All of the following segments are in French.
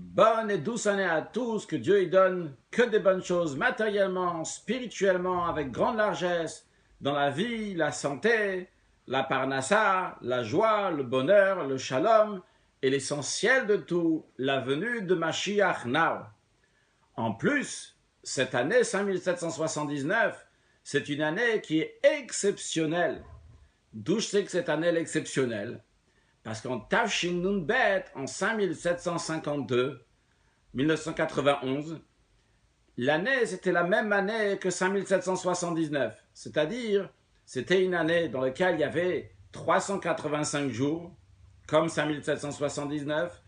Bonne et douce année à tous, que Dieu y donne que des bonnes choses matériellement, spirituellement, avec grande largesse, dans la vie, la santé, la parnassa, la joie, le bonheur, le shalom, et l'essentiel de tout, la venue de Mashiach Now. En plus, cette année 5779, c'est une année qui est exceptionnelle. D'où je sais que cette année est exceptionnelle? Parce qu'en Tafshin Nun Bet, en 5752, 1991, l'année, c'était la même année que 5779. C'est-à-dire, c'était une année dans laquelle il y avait 385 jours, comme 5779,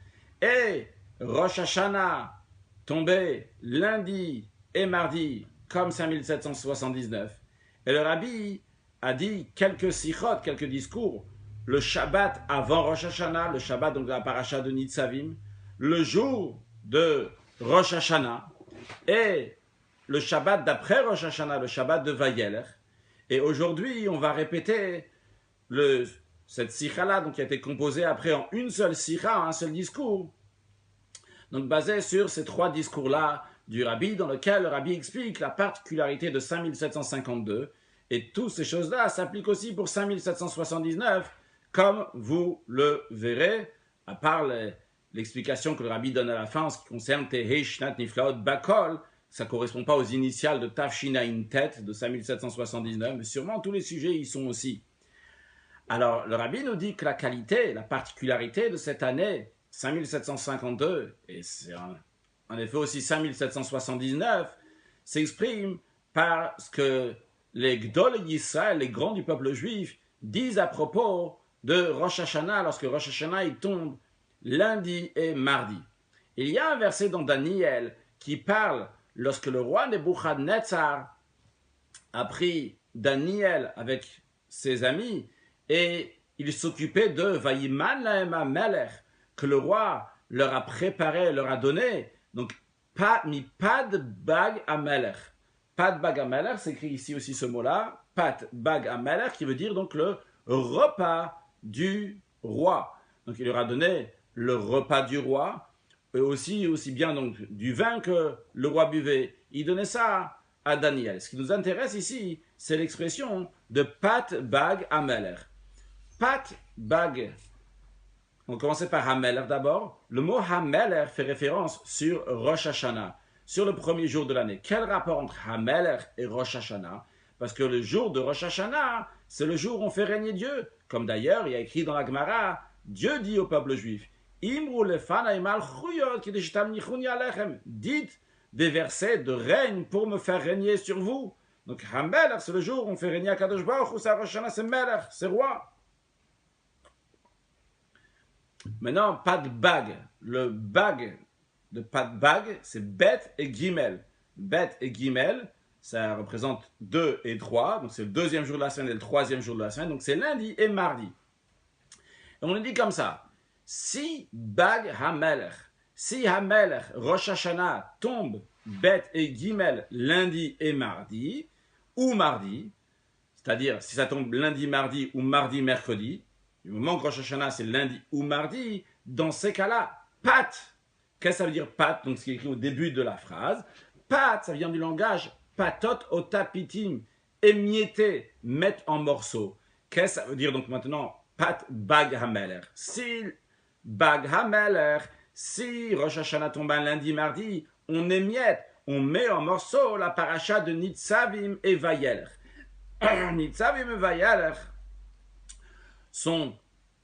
et Rosh Hashanah tombait lundi et mardi, comme 5779. Et le rabbi a dit quelques sikhot, quelques discours, le Shabbat avant Rosh Hashanah, le Shabbat donc de la paracha de Nitzavim, le jour de Rosh Hashanah et le Shabbat d'après Rosh Hashanah, le Shabbat de Vayeler. Et aujourd'hui, on va répéter cette sikha-là, donc qui a été composée après en une seule sikha, un seul discours, donc basé sur ces trois discours-là du rabbi, dans lequel le rabbi explique la particularité de 5752, et toutes ces choses-là s'appliquent aussi pour 5779, comme vous le verrez, à part l'explication que le rabbi donne à la fin en ce qui concerne Tehei Shnat Niflaot Bakol, ça ne correspond pas aux initiales de Tafshinaïn Tet de 5779, mais sûrement tous les sujets y sont aussi. Alors, le rabbi nous dit que la qualité, la particularité de cette année 5752, et c'est en effet aussi 5779, s'exprime par ce que les Gdol Yisraël, les grands du peuple juif, disent à propos de Rosh Hashanah, lorsque Rosh Hashanah il tombe lundi et mardi. Il y a un verset dans Daniel qui parle lorsque le roi Nebuchadnezzar a pris Daniel avec ses amis et il s'occupait de Vayiman lahem hamelech, que le roi leur a préparé, leur a donné. Donc, mi pad bag hamelech. Pad bag hamelech, c'est écrit ici aussi ce mot-là, pad bag hamelech, qui veut dire donc le repas du roi. Donc, il leur a donné le repas du roi, et aussi bien donc du vin que le roi buvait. Il donnait ça à Daniel. Ce qui nous intéresse ici, c'est l'expression de pat bag hamelech. Pat bag. On commençait par Hamelech d'abord. Le mot Hamelech fait référence sur Rosh Hashanah, sur le premier jour de l'année. Quel rapport entre Hamelech et Rosh Hashanah? Parce que le jour de Rosh Hashanah, c'est le jour où on fait régner Dieu. Comme d'ailleurs, il y a écrit dans la Gemara, Dieu dit au peuple juif, Imru lefanai malchuyot kideshtam nichuni alechem. Dites des versets de règne pour me faire régner sur vous. Donc Hamelech, c'est le jour où on fait régner à Kadosh Baruch Hu, c'est Rosh Hashanah, c'est Melech, c'est roi. Maintenant, pas de bague. Le bag de pas de bague, c'est bet et gimel. Bet et gimel, ça représente 2 et 3. Donc c'est le deuxième jour de la semaine et le troisième jour de la semaine. Donc c'est lundi et mardi. Et on le dit comme ça. Si bag hamelech, si hamelech, Rosh Hashanah tombe bet et gimel lundi et mardi, ou mardi, c'est-à-dire si ça tombe lundi, mardi ou mardi, mercredi, du moment que Rosh Hashanah c'est lundi ou mardi, dans ces cas-là, pat, qu'est-ce que ça veut dire pat? Donc ce qui est écrit au début de la phrase, pat, ça vient du langage patot otapitim, émietter, mettre en morceaux. Qu'est-ce que ça veut dire donc maintenant pat bag hameler? Si bag hameler, si Rosh Hashanah tombe un lundi, mardi, on émiette, on met en morceaux la paracha de Nitzavim et Vayeler. Nitzavim et Vayeler sont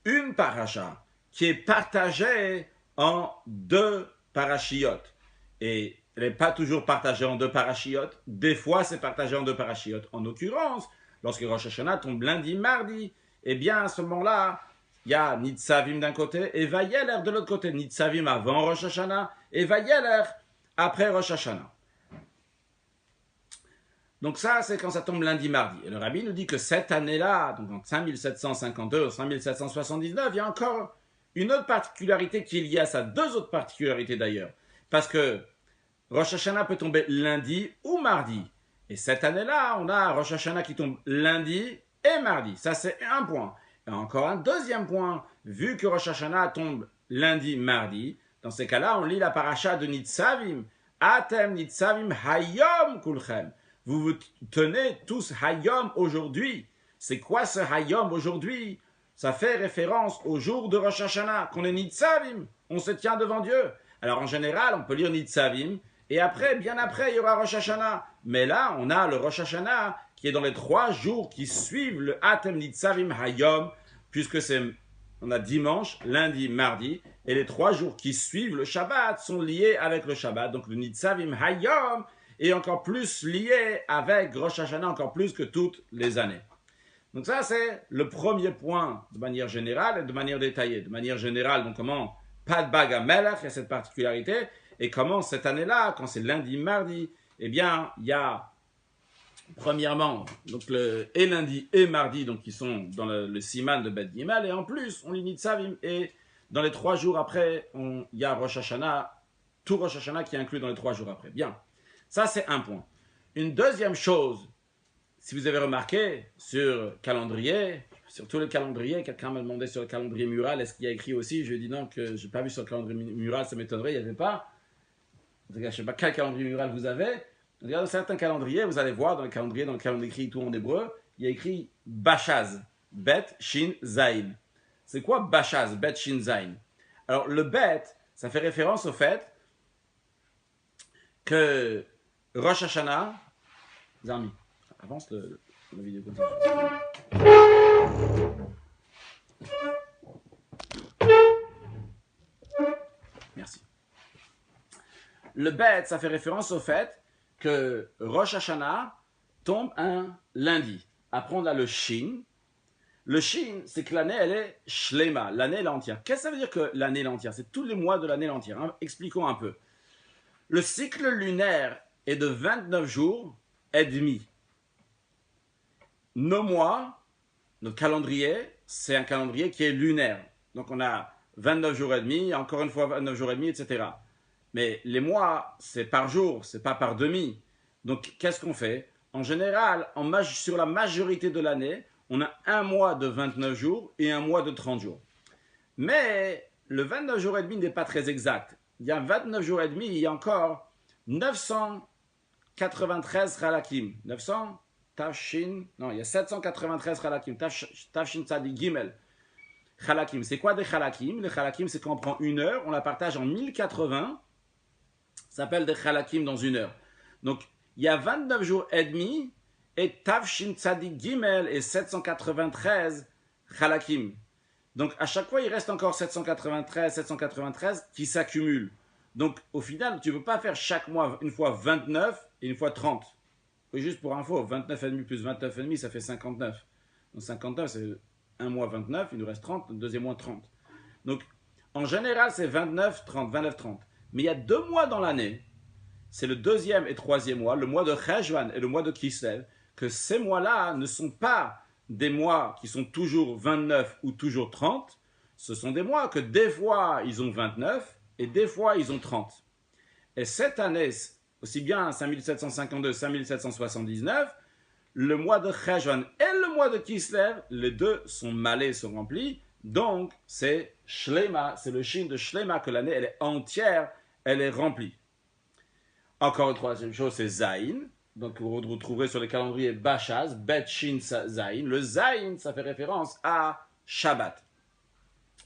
une paracha qui est partagée en deux parachiotes. Et elle n'est pas toujours partagée en deux parachiotes. Des fois, c'est partagé en deux parachiotes. En l'occurrence, lorsque Rosh Hashanah tombe lundi, mardi, eh bien, à ce moment-là, il y a Nitzavim d'un côté et Vayeler de l'autre côté. Nitzavim avant Rosh Hashanah et Vayeler après Rosh Hashanah. Donc ça, c'est quand ça tombe lundi, mardi. Et le rabbi nous dit que cette année-là, donc en 5752 ou 5779, il y a encore une autre particularité qui est liée à ça. Deux autres particularités d'ailleurs. Parce que Rosh Hashanah peut tomber lundi ou mardi. Et cette année-là, on a Rosh Hashanah qui tombe lundi et mardi. Ça, c'est un point. Et encore un deuxième point. Vu que Rosh Hashanah tombe lundi, mardi, Dans ces cas-là, on lit la paracha de Nitzavim. Atem Nitzavim Hayom Kulchem. Vous vous tenez tous Hayom aujourd'hui. C'est quoi ce Hayom aujourd'hui? Ça fait référence au jour de Rosh Hashanah, qu'on est Nitzavim. On se tient devant Dieu. Alors en général, on peut lire Nitzavim, et après, bien après, il y aura Rosh Hashanah. Mais là, on a le Rosh Hashanah qui est dans les 3 jours qui suivent le Atem Nitzavim Hayom, puisque on a dimanche, lundi, mardi, et les 3 jours qui suivent le Shabbat sont liés avec le Shabbat. Donc le Nitzavim Hayom est encore plus lié avec Rosh Hashanah, encore plus que toutes les années. Donc ça, c'est le premier point de manière générale et de manière détaillée. De manière générale, donc comment pas de bague à Melech, il y a cette particularité, et comment cette année-là, quand c'est lundi, mardi, eh bien, il y a premièrement, donc et lundi et mardi, donc qui sont dans le siman de Bet Gimel, et en plus, on lit Nitzavim, et dans les 3 jours après, il y a Rosh Hashanah, tout Rosh Hashanah qui est inclus dans les 3 jours après. Bien, ça c'est un point. Une deuxième chose, si vous avez remarqué, sur calendrier, sur tous les calendriers, quelqu'un m'a demandé sur le calendrier mural, est-ce qu'il y a écrit aussi? Je lui ai dit non, que je n'ai pas vu sur le calendrier mural, ça m'étonnerait, il n'y avait pas. Je ne sais pas quel calendrier mural vous avez. Regardez certains calendriers, vous allez voir dans le calendrier écrit tout en hébreu, il y a écrit Bachaz, Bet, Shin, Zain. C'est quoi Bachaz, Bet, Shin, Zain? Alors le Bet, ça fait référence au fait que Rosh Hashanah, Zami, avance la vidéo comme ça. Merci. Le Bet, ça fait référence au fait que Rosh Hashanah tombe un lundi. Après, on a le Shin. Le Shin, c'est que l'année, elle est Shlema, l'année elle est entière. Qu'est-ce que ça veut dire que l'année est entière? C'est tous les mois de l'année entière. Hein? Expliquons un peu. Le cycle lunaire est de 29 jours et demi. Nos mois, notre calendrier, c'est un calendrier qui est lunaire. Donc on a 29 jours et demi, encore une fois 29 jours et demi, etc. Mais les mois, c'est par jour, c'est pas par demi. Donc qu'est-ce qu'on fait? En général, sur la majorité de l'année, on a un mois de 29 jours et un mois de 30 jours. Mais le 29 jours et demi n'est pas très exact. Il y a 29 jours et demi, il y a encore 993 halakim. 900 Tafshin, non, il y a 793 halakim. Tafshin Tzadi Gimel. Halakim, c'est quoi des halakim? Les halakim, c'est qu'on prend une heure, on la partage en 1080. Ça s'appelle des halakim dans une heure. Donc, il y a 29 jours et demi et Tafshin Tzadi Gimel et 793 halakim. Donc, à chaque fois, il reste encore 793 qui s'accumulent. Donc, au final, tu ne peux pas faire chaque mois une fois 29 et une fois 30. Oui, juste pour info, 29,5 plus 29,5, ça fait 59. Donc, 59, c'est un mois 29, il nous reste 30, le deuxième mois 30. Donc, en général, c'est 29, 30, 29, 30. Mais il y a 2 mois dans l'année, c'est le deuxième et troisième mois, le mois de Cheshvan et le mois de Kislev, que ces mois-là ne sont pas des mois qui sont toujours 29 ou toujours 30, ce sont des mois que des fois ils ont 29 et des fois ils ont 30. Et cette année, aussi bien 5752, 5779, le mois de Cheshvan et le mois de Kislev, les deux sont malais, sont remplis, donc c'est Shlema, c'est le Shin de Shlema que l'année elle est entière, elle est remplie. Encore une troisième chose, c'est Zain. Donc vous retrouverez sur les calendriers Bachaz, Bet Shin Zain. Le Zain, ça fait référence à Shabbat.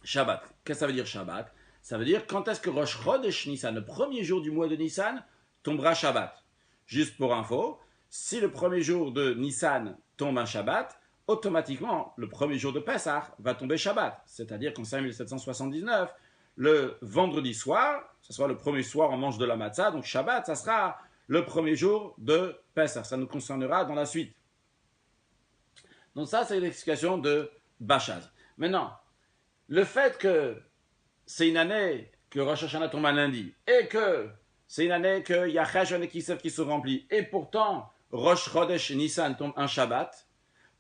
Shabbat. Qu'est-ce que ça veut dire Shabbat? Ça veut dire quand est-ce que Rosh Chodesh Nissan, le premier jour du mois de Nissan, tombera Shabbat. Juste pour info, si le premier jour de Nissan tombe un Shabbat, automatiquement, le premier jour de Pessah va tomber Shabbat. C'est-à-dire qu'en 5779, le vendredi soir, ce sera le premier soir, on mange de la matzah, donc Shabbat, ça sera le premier jour de Pessah. Ça nous concernera dans la suite. Donc ça, c'est l'explication de Bachaz. Maintenant, le fait que c'est une année que Rosh Hashanah tombe un lundi, et que c'est une année qu'il y a Cheshvan et Kislev qui sont remplis, et pourtant Rosh Chodesh Nissan tombe un Shabbat,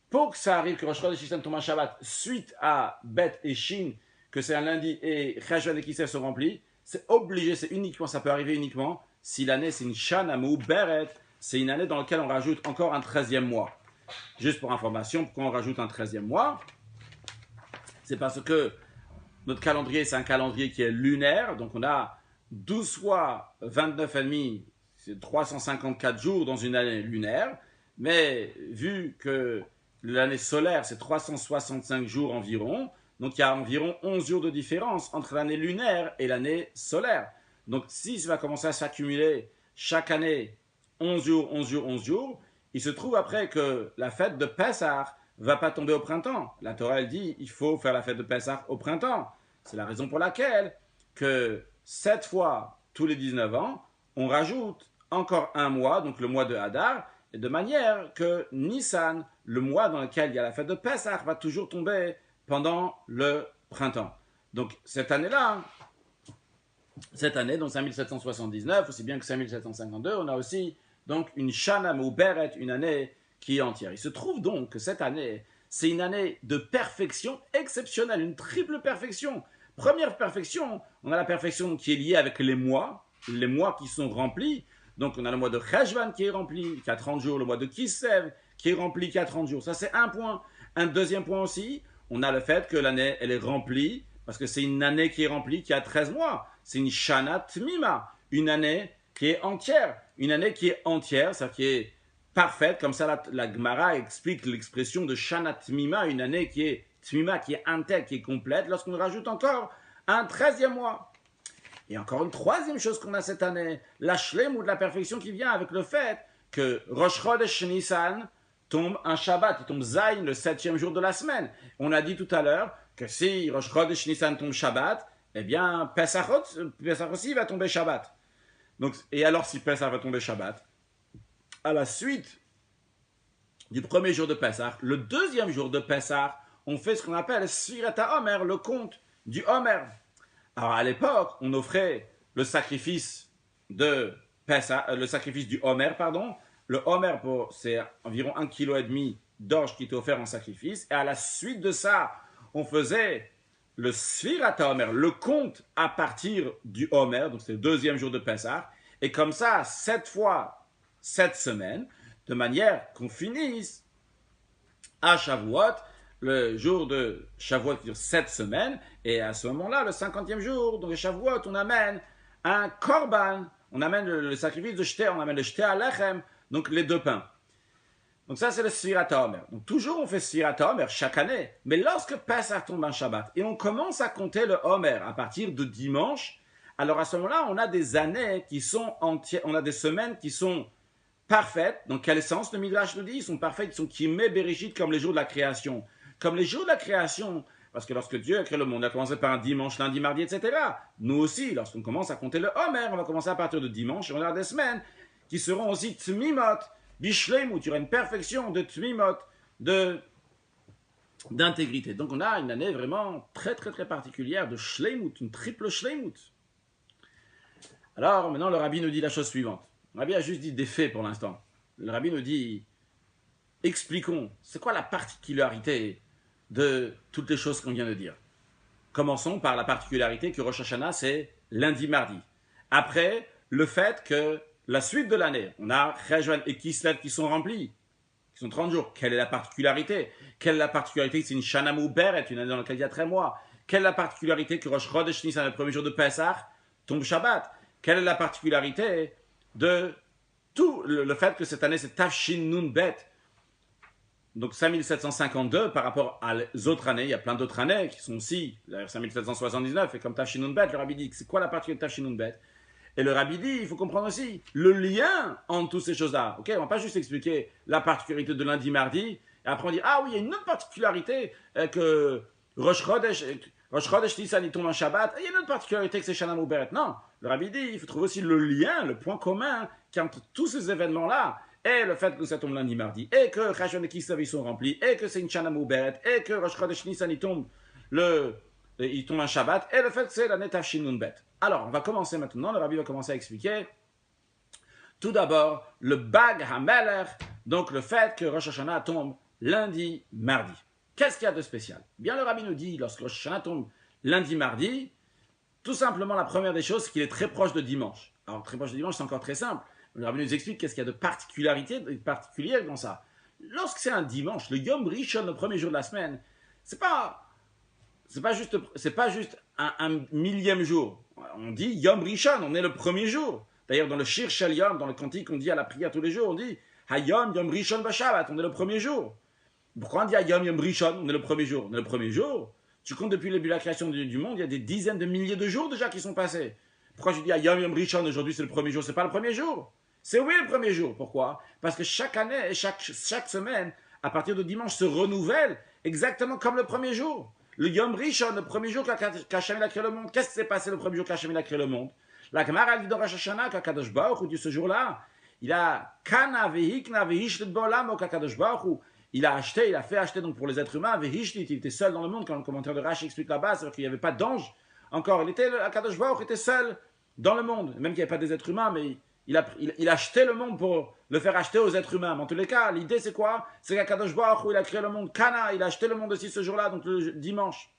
pour que ça arrive que Rosh Chodesh Nissan tombe un Shabbat suite à Bet et Shin, que c'est un lundi et Cheshvan et Kislev sont remplis, c'est obligé, c'est uniquement, ça peut arriver uniquement si l'année c'est une Shana Beret, c'est une année dans laquelle on rajoute encore un 13e mois. Juste pour information, pourquoi on rajoute un 13e mois? C'est parce que Notre calendrier, c'est un calendrier qui est lunaire, donc on a 12 fois 29,5, c'est 354 jours dans une année lunaire, mais vu que l'année solaire, c'est 365 jours environ, donc il y a environ 11 jours de différence entre l'année lunaire et l'année solaire. Donc si ça va commencer à s'accumuler chaque année 11 jours, 11 jours, 11 jours, il se trouve après que la fête de Pessah va pas tomber au printemps. La Torah elle dit il faut faire la fête de Pessah au printemps. C'est la raison pour laquelle que 7 fois tous les 19 ans, on rajoute encore un mois, donc le mois de Hadar, et de manière que Nissan, le mois dans lequel il y a la fête de Pessah, va toujours tomber pendant le printemps. Donc cette année-là, donc 5779, aussi bien que 5752, on a aussi donc une Shana Mouberet, une année qui est entière. Il se trouve donc que cette année, c'est une année de perfection exceptionnelle, une triple perfection. Première perfection, on a la perfection qui est liée avec les mois qui sont remplis. Donc on a le mois de Cheshvan qui est rempli, qui a 30 jours, le mois de Kislev qui est rempli, qui a 30 jours. Ça c'est un point. Un deuxième point aussi, on a le fait que l'année, elle est remplie, parce que c'est une année qui est remplie, qui a 13 mois. C'est une Shana Tmima, une année qui est entière. Une année qui est entière, c'est-à-dire qui est parfaite, comme ça la Gemara explique l'expression de Shana Tmima, une année qui est Tmima, qui est intègre, qui est complète, lorsqu'on rajoute encore un 13e mois. Et encore une troisième chose qu'on a cette année, la Shlem ou de la perfection qui vient avec le fait que Rosh Chodesh Nissan tombe un Shabbat, il tombe Zayin, le 7e jour de la semaine. On a dit tout à l'heure que si Rosh Chodesh Nissan tombe Shabbat, eh bien Pesach aussi va tomber Shabbat. Donc, et alors si Pesach va tomber Shabbat, à la suite du premier jour de Pesach, le deuxième jour de Pesach, on fait ce qu'on appelle Sfirat HaOmer, le compte du Homer. Alors à l'époque, on offrait le sacrifice de Pesach, le sacrifice du Homer, pardon. Le Homer, c'est environ 1,5 kg d'orge qui était offert en sacrifice. Et à la suite de ça, on faisait le Sfirat HaOmer, le compte à partir du Homer, donc c'est le deuxième jour de Pesach. Et comme ça, 7 fois 7 semaines, de manière qu'on finisse à Shavuot, le jour de Shavuot qui dure 7 semaines, et à ce moment-là, le 50e jour, donc le Shavuot, on amène un korban, on amène le sacrifice de Shté, on amène le Shté Alechem, donc les 2 pains. Donc ça, c'est le Sfirat HaOmer. Donc toujours, on fait Sfirat HaOmer chaque année, mais lorsque Pesach tombe un Shabbat, et on commence à compter le Homer à partir de dimanche, alors à ce moment-là, on a des années qui sont entières, on a des semaines qui sont parfaites. Dans quel sens le Midrash nous dit? Ils sont parfaits, ils sont Kimé Bereshit comme les jours de la création. Comme les jours de la création, parce que lorsque Dieu a créé le monde, il a commencé par un dimanche, lundi, mardi, etc. Nous aussi, lorsqu'on commence à compter le Homer, on va commencer à partir de dimanche, et on aura des semaines qui seront aussi Tmimot, Bishleimut, il y aura une perfection de Tmimot, d'intégrité. Donc on a une année vraiment très très très particulière de Shleimut, une triple Shleimut. Alors maintenant le Rabbi nous dit la chose suivante. Le Rabbi a juste dit des faits pour l'instant. Le Rabbi nous dit, expliquons, c'est quoi la particularité de toutes les choses qu'on vient de dire. Commençons par la particularité que Rosh Hashanah, c'est lundi-mardi. Après, le fait que la suite de l'année, on a Cheshvan et Kislev qui sont remplis, qui sont 30 jours. Quelle est la particularité? Quelle est la particularité que c'est une Shana Mouberet, une année dans laquelle il y a 13 mois? Quelle est la particularité que Rosh Chodesh Nissan, le premier jour de Pesach, tombe Shabbat? Quelle est la particularité de tout le fait que cette année c'est Tafshin Nun Bet, donc 5752 par rapport aux autres années? Il y a plein d'autres années qui sont aussi, d'ailleurs 5779, et comme Tafshin Nun Bet, le Rabbi dit c'est quoi la particularité de Tafshin Nun Bet? Et le Rabbi dit, il faut comprendre aussi le lien entre toutes ces choses-là. Ok, on ne va pas juste expliquer la particularité de lundi-mardi, et après on dit, ah oui, il y a une autre particularité que Rosh Chodesh Nissan, il tombe un Shabbat, et il y a une autre particularité que c'est Shana Mouberet. Non, le Rabbi dit, il faut trouver aussi le lien, le point commun qui entre tous ces événements-là, et le fait que ça tombe lundi-mardi, et que Cheshvan et Kislev ils sont remplis, et que c'est une Shana Mouberet, et que Rosh Chodesh Nissan il tombe un Shabbat, et le fait que c'est l'année Tafshin Nun Bet. Alors, on va commencer maintenant, le Rabbi va commencer à expliquer tout d'abord le Bag HaMelech, donc le fait que Rosh Hashanah tombe lundi, mardi. Qu'est-ce qu'il y a de spécial? Bien, le Rabbi nous dit, lorsque Rosh Hashanah tombe lundi, mardi, tout simplement la première des choses, c'est qu'il est très proche de dimanche. Alors, très proche de dimanche, c'est encore très simple. Le Rabbi nous explique qu'est-ce qu'il y a de particulier dans ça. Lorsque c'est un dimanche, le Yom Rishon, le premier jour de la semaine, c'est pas c'est pas juste un millième jour. On dit Yom Rishon, on est le premier jour. D'ailleurs, dans le Shir Shel Yom, dans le cantique, on dit à la prière tous les jours, on dit Hayom Yom Rishon Bashabbat, on est le premier jour. Pourquoi on dit Hayom Yom Rishon, on est le premier jour? On est le premier jour. Tu comptes depuis le début de la création du monde, il y a des dizaines de milliers de jours déjà qui sont passés. Pourquoi je dis Hayom Yom Rishon, aujourd'hui c'est le premier jour? C'est pas le premier jour. C'est oui le premier jour. Pourquoi? Parce que chaque année et chaque semaine, à partir de dimanche, se renouvelle exactement comme le premier jour. Le Yom Rishon, le premier jour qu'Hachem a créé le monde. Qu'est-ce qui s'est passé le premier jour qu'Hachem a créé le monde? La Gemara dit dans Rosh Hashanah qu'Akadosh Baruch Hu, ce jour-là, il a kana vehikna vehishlit ba'olam qu'Akadosh Baruch Hu, il a acheté, il a fait acheter donc pour les êtres humains, vehishlit, il était seul dans le monde, quand le commentaire de Rashi explique là-bas, c'est-à-dire qu'il n'y avait pas d'ange. Encore, Akadosh Baruch Hu était seul dans le monde, même qu'il n'y avait pas des êtres humains, mais il a acheté le monde pour le faire acheter aux êtres humains. Mais en tous les cas, l'idée c'est quoi? C'est qu'Akadosh Baruch Hu, il a créé le monde Kana, il a acheté le monde aussi ce jour-là, donc le dimanche.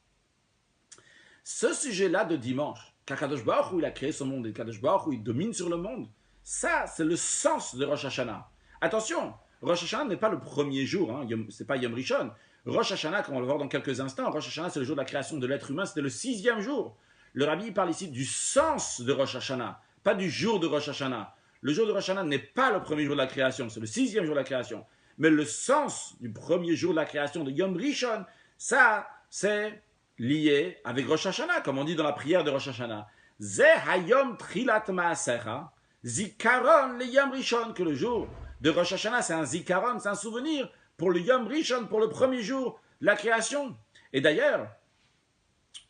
Ce sujet-là de dimanche, qu'Akadosh Baruch Hu, il a créé ce monde et qu'Akadosh Baruch Hu, il domine sur le monde, ça, c'est le sens de Rosh Hashanah. Attention, Rosh Hashanah n'est pas le premier jour, hein, c'est pas Yom Rishon. Rosh Hashanah, comme on va le voir dans quelques instants, Rosh Hashanah, c'est le jour de la création de l'être humain, c'était le 6e jour. Le Rabbi parle ici du sens de Rosh Hashanah, pas du jour de Rosh Hashanah. Le jour de Rosh Hashanah n'est pas le premier jour de la création, c'est le 6e jour de la création. Mais le sens du premier jour de la création de Yom Rishon, ça, c'est lié avec Rosh Hashanah, comme on dit dans la prière de Rosh Hashanah. Ze hayom trilat maasecha, zikaron le Yom Rishon, que le jour de Rosh Hashanah, c'est un zikaron, c'est un souvenir pour le Yom Rishon, pour le premier jour de la création. Et d'ailleurs,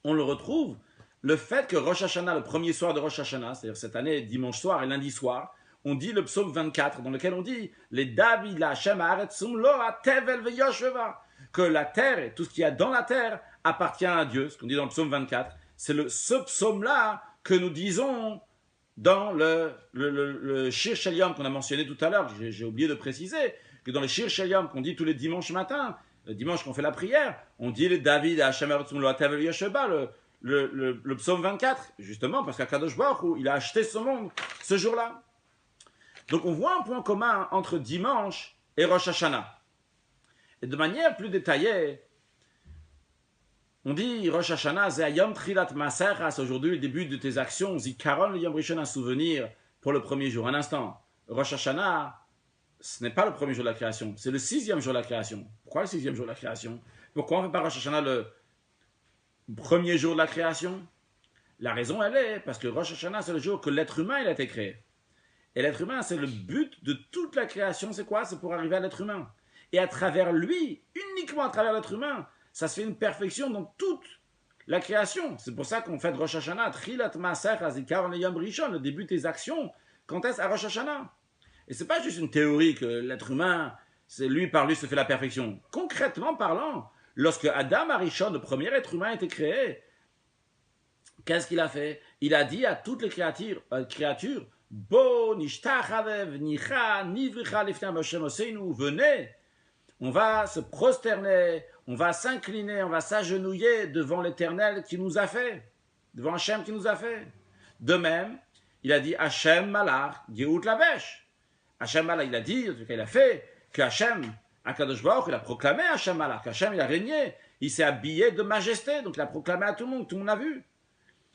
on le retrouve, le fait que Rosh Hashanah, le premier soir de Rosh Hashanah, c'est-à-dire cette année, dimanche soir et lundi soir, on dit le psaume 24, dans lequel on dit les David, la Hashem, Haaretzum, Lo, Tevel, Veyosheva, que la terre et tout ce qu'il y a dans la terre appartient à Dieu, ce qu'on dit dans le psaume 24. C'est ce psaume-là que nous disons dans le Shir Shel Yom qu'on a mentionné tout à l'heure. J'ai oublié de préciser que dans le Shir Shel Yom qu'on dit tous les dimanches matins, le dimanche qu'on fait la prière, on dit les David, la Hashem, Haaretzum, Lo, Tevel, Veyosheva, le psaume 24, justement, parce qu'Akadosh Baruch Hu, il a acheté ce monde ce jour-là. Donc on voit un point commun entre dimanche et Rosh Hashanah. Et de manière plus détaillée, on dit Rosh Hashanah, c'est Yom Trilat Maseras, aujourd'hui le début de tes actions, Zikaron le Yom Rishon, un souvenir pour le premier jour. Un instant, Rosh Hashanah, ce n'est pas le premier jour de la création, c'est le 6e jour de la création. Pourquoi le 6e jour de la création? Pourquoi on ne fait pas Rosh Hashanah le premier jour de la création? La raison, elle est parce que Rosh Hashanah, c'est le jour que l'être humain il a été créé. Et l'être humain, c'est le but de toute la création, c'est quoi? C'est pour arriver à l'être humain. Et à travers lui, uniquement à travers l'être humain, ça se fait une perfection dans toute la création. C'est pour ça qu'on fait Rosh Hashanah, Trilat Maaser Hazikaron le Yom Rishon, le début de tes actions. Quand est-ce à Rosh Hashanah? Et c'est pas juste une théorie que l'être humain, c'est lui par lui se fait la perfection. Concrètement parlant, lorsque Adam Arishon, le premier être humain, a été créé, qu'est-ce qu'il a fait? Il a dit à toutes les créatures Bo nishtachavev nicha nivricha lifnei Hashem Oseinu, venez, on va se prosterner, on va s'incliner, on va s'agenouiller devant l'Éternel qui nous a fait, devant Hachem qui nous a fait. De même, il a dit Hachem malach geout lavesh. Hachem malach, il a dit, en tout cas il a fait, que Hachem, Akadosh Baruch, il a proclamé Hachem malach, Hachem il a régné, il s'est habillé de majesté, donc il a proclamé à tout le monde a vu.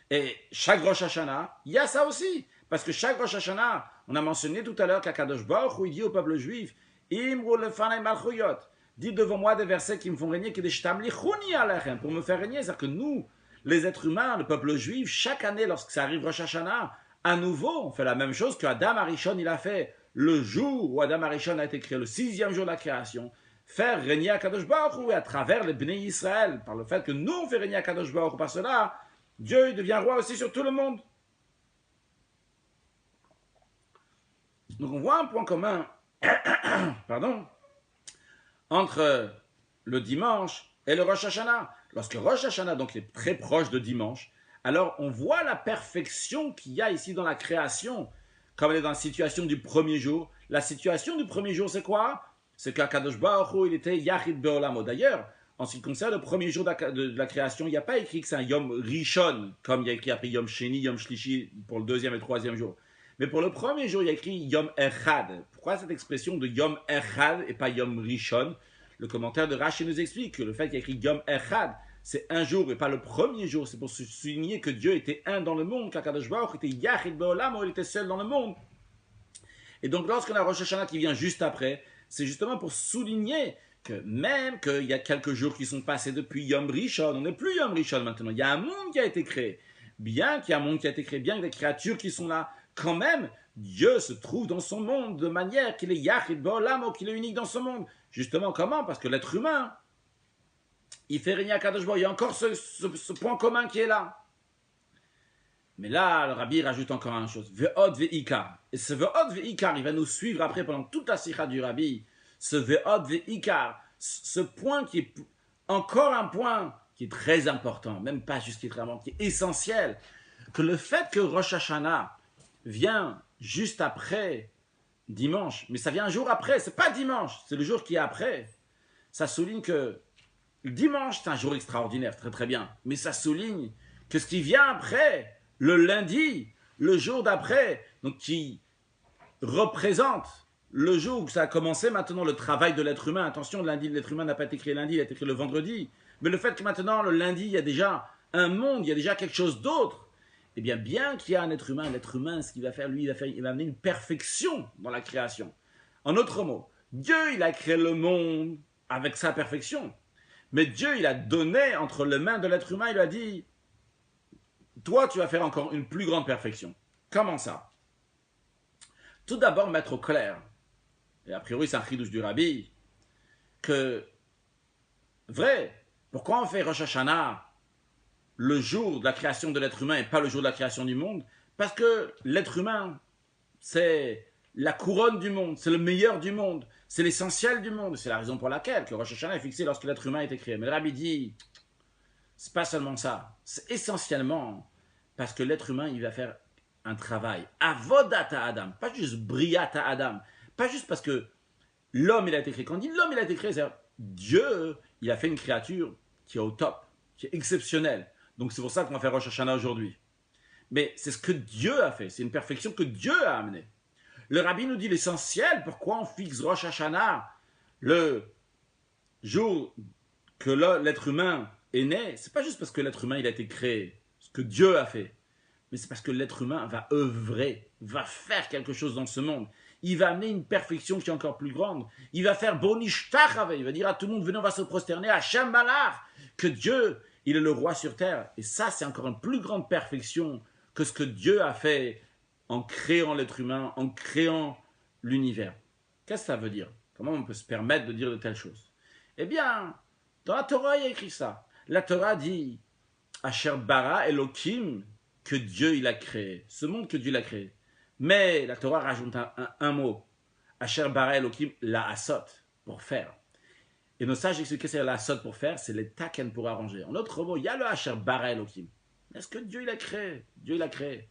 Et chaque Rosh Hashanah, il y a ça aussi. Parce que chaque Rosh Hashanah, on a mentionné tout à l'heure qu'Akadosh Baruch Hu, il dit au peuple juif, Imru lefanei malchuyot, dites devant moi des versets qui me font régner, pour me faire régner. C'est-à-dire que nous, les êtres humains, le peuple juif, chaque année, lorsque ça arrive Rosh Hashanah, à nouveau, on fait la même chose que Adam Arishon, il a fait le jour où Adam Arishon a été créé, le 6e jour de la création, faire régner Akadosh Baruch Hu, et à travers les Bnei Israël, par le fait que nous, on fait régner Akadosh Baruch Hu, par cela, Dieu il devient roi aussi sur tout le monde. Donc on voit un point commun pardon, entre le dimanche et le Rosh Hashanah. Lorsque Rosh Hashanah donc, est très proche de dimanche, alors on voit la perfection qu'il y a ici dans la création, comme elle est dans la situation du premier jour. La situation du premier jour, c'est quoi? C'est qu'Akadosh Baruch Hu, il était Yachid Be'olamo. D'ailleurs, en ce qui concerne le premier jour de la création, il n'y a pas écrit que c'est un Yom Rishon, comme il y a écrit après Yom Sheni, Yom Shlishi, pour le 2e et le 3e jour. Mais pour le premier jour, il y a écrit Yom Echad. Pourquoi cette expression de Yom Echad et pas Yom Rishon? Le commentaire de Rashi nous explique que le fait qu'il y a écrit Yom Echad, c'est un jour et pas le premier jour. C'est pour souligner que Dieu était un dans le monde, qu'Akadosh Baruch était Yachid Be'olam, il était seul dans le monde. Et donc lorsqu'on a Rosh Hashanah qui vient juste après, c'est justement pour souligner que même qu'il y a quelques jours qui sont passés depuis Yom Rishon, on n'est plus Yom Rishon maintenant, il y a un monde qui a été créé. Bien qu'il y a un monde qui a été créé, bien qu'il y ait des créatures qui sont là, quand même, Dieu se trouve dans son monde de manière qu'il est Yachid Be'olam, qu'il est unique dans ce monde. Justement, comment? Parce que l'être humain, il fait régner Akadosh Baruch Hu. Il y a encore ce point commun qui est là. Mais là, le Rabbi rajoute encore une chose. Ve'od ve'ikar. Et ce ve'od ve'ikar, il va nous suivre après pendant toute la sikha du Rabbi. Ce ve'od ve'ikar, ce point qui est encore un point qui est très important, même pas juste qui est très important, qui est essentiel, que le fait que Rosh Hashanah vient juste après dimanche, mais ça vient un jour après, c'est pas dimanche, c'est le jour qui est après. Ça souligne que le dimanche, c'est un jour extraordinaire, très très bien, mais ça souligne que ce qui vient après, le lundi, le jour d'après, donc qui représente le jour où ça a commencé maintenant le travail de l'être humain. Attention, le lundi, l'être humain n'a pas été créé lundi, il a été créé le vendredi. Mais le fait que maintenant, le lundi, il y a déjà un monde, il y a déjà quelque chose d'autre, eh bien qu'il y a un être humain, l'être humain, ce qu'il va faire, lui, il va amener une perfection dans la création. En d'autres mots, Dieu, il a créé le monde avec sa perfection. Mais Dieu, il a donné entre les mains de l'être humain, il lui a dit, toi, tu vas faire encore une plus grande perfection. Comment ça? Tout d'abord, mettre au clair, et a priori c'est un chidouche du Rabbi, que, vrai, pourquoi on fait Rosh Hashanah le jour de la création de l'être humain et pas le jour de la création du monde? Parce que l'être humain, c'est la couronne du monde, c'est le meilleur du monde, c'est l'essentiel du monde. C'est la raison pour laquelle que Rosh Hashanah est fixé lorsque l'être humain a été créé. Mais le Rabbi dit, c'est pas seulement ça, c'est essentiellement parce que l'être humain, il va faire un travail. Avodata Adam, pas juste Briata Adam, pas juste parce que l'homme, il a été créé. Quand on dit l'homme, il a été créé, c'est Dieu, il a fait une créature qui est au top, qui est exceptionnelle. Donc c'est pour ça qu'on va faire Rosh Hashanah aujourd'hui. Mais c'est ce que Dieu a fait, c'est une perfection que Dieu a amenée. Le Rabbi nous dit l'essentiel, pourquoi on fixe Rosh Hashanah le jour que l'être humain est né, c'est pas juste parce que l'être humain il a été créé, ce que Dieu a fait, mais c'est parce que l'être humain va œuvrer, va faire quelque chose dans ce monde. Il va amener une perfection qui est encore plus grande. Il va faire Bonishtachave, il va dire à tout le monde, venez, on va se prosterner à Shem Malach, que Dieu, il est le roi sur terre. Et ça, c'est encore une plus grande perfection que ce que Dieu a fait en créant l'être humain, en créant l'univers. Qu'est-ce que ça veut dire? Comment on peut se permettre de dire de telles choses? Eh bien, dans la Torah, il y a écrit ça. La Torah dit Asher bara Elohim, que Dieu il a créé, ce monde que Dieu l'a créé. Mais la Torah rajoute un mot, Asher bara Elohim la asot, pour faire. Et nos sages expliquent que c'est la asot pour faire, c'est les taken pour arranger. En d'autres mots, il y a le Asher bara Elohim. Est-ce que Dieu il a créé? Dieu il a créé.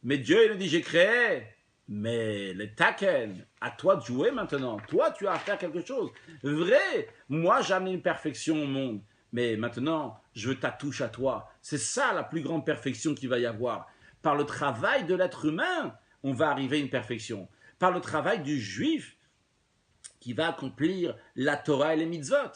Mais Dieu il nous dit j'ai créé, mais les taken, à toi de jouer maintenant. Toi tu as à faire quelque chose. Vrai, moi j'ai amené une perfection au monde. Mais maintenant, je veux ta touche à toi. C'est ça la plus grande perfection qu'il va y avoir. Par le travail de l'être humain, on va arriver à une perfection. Par le travail du juif qui va accomplir la Torah et les mitzvot.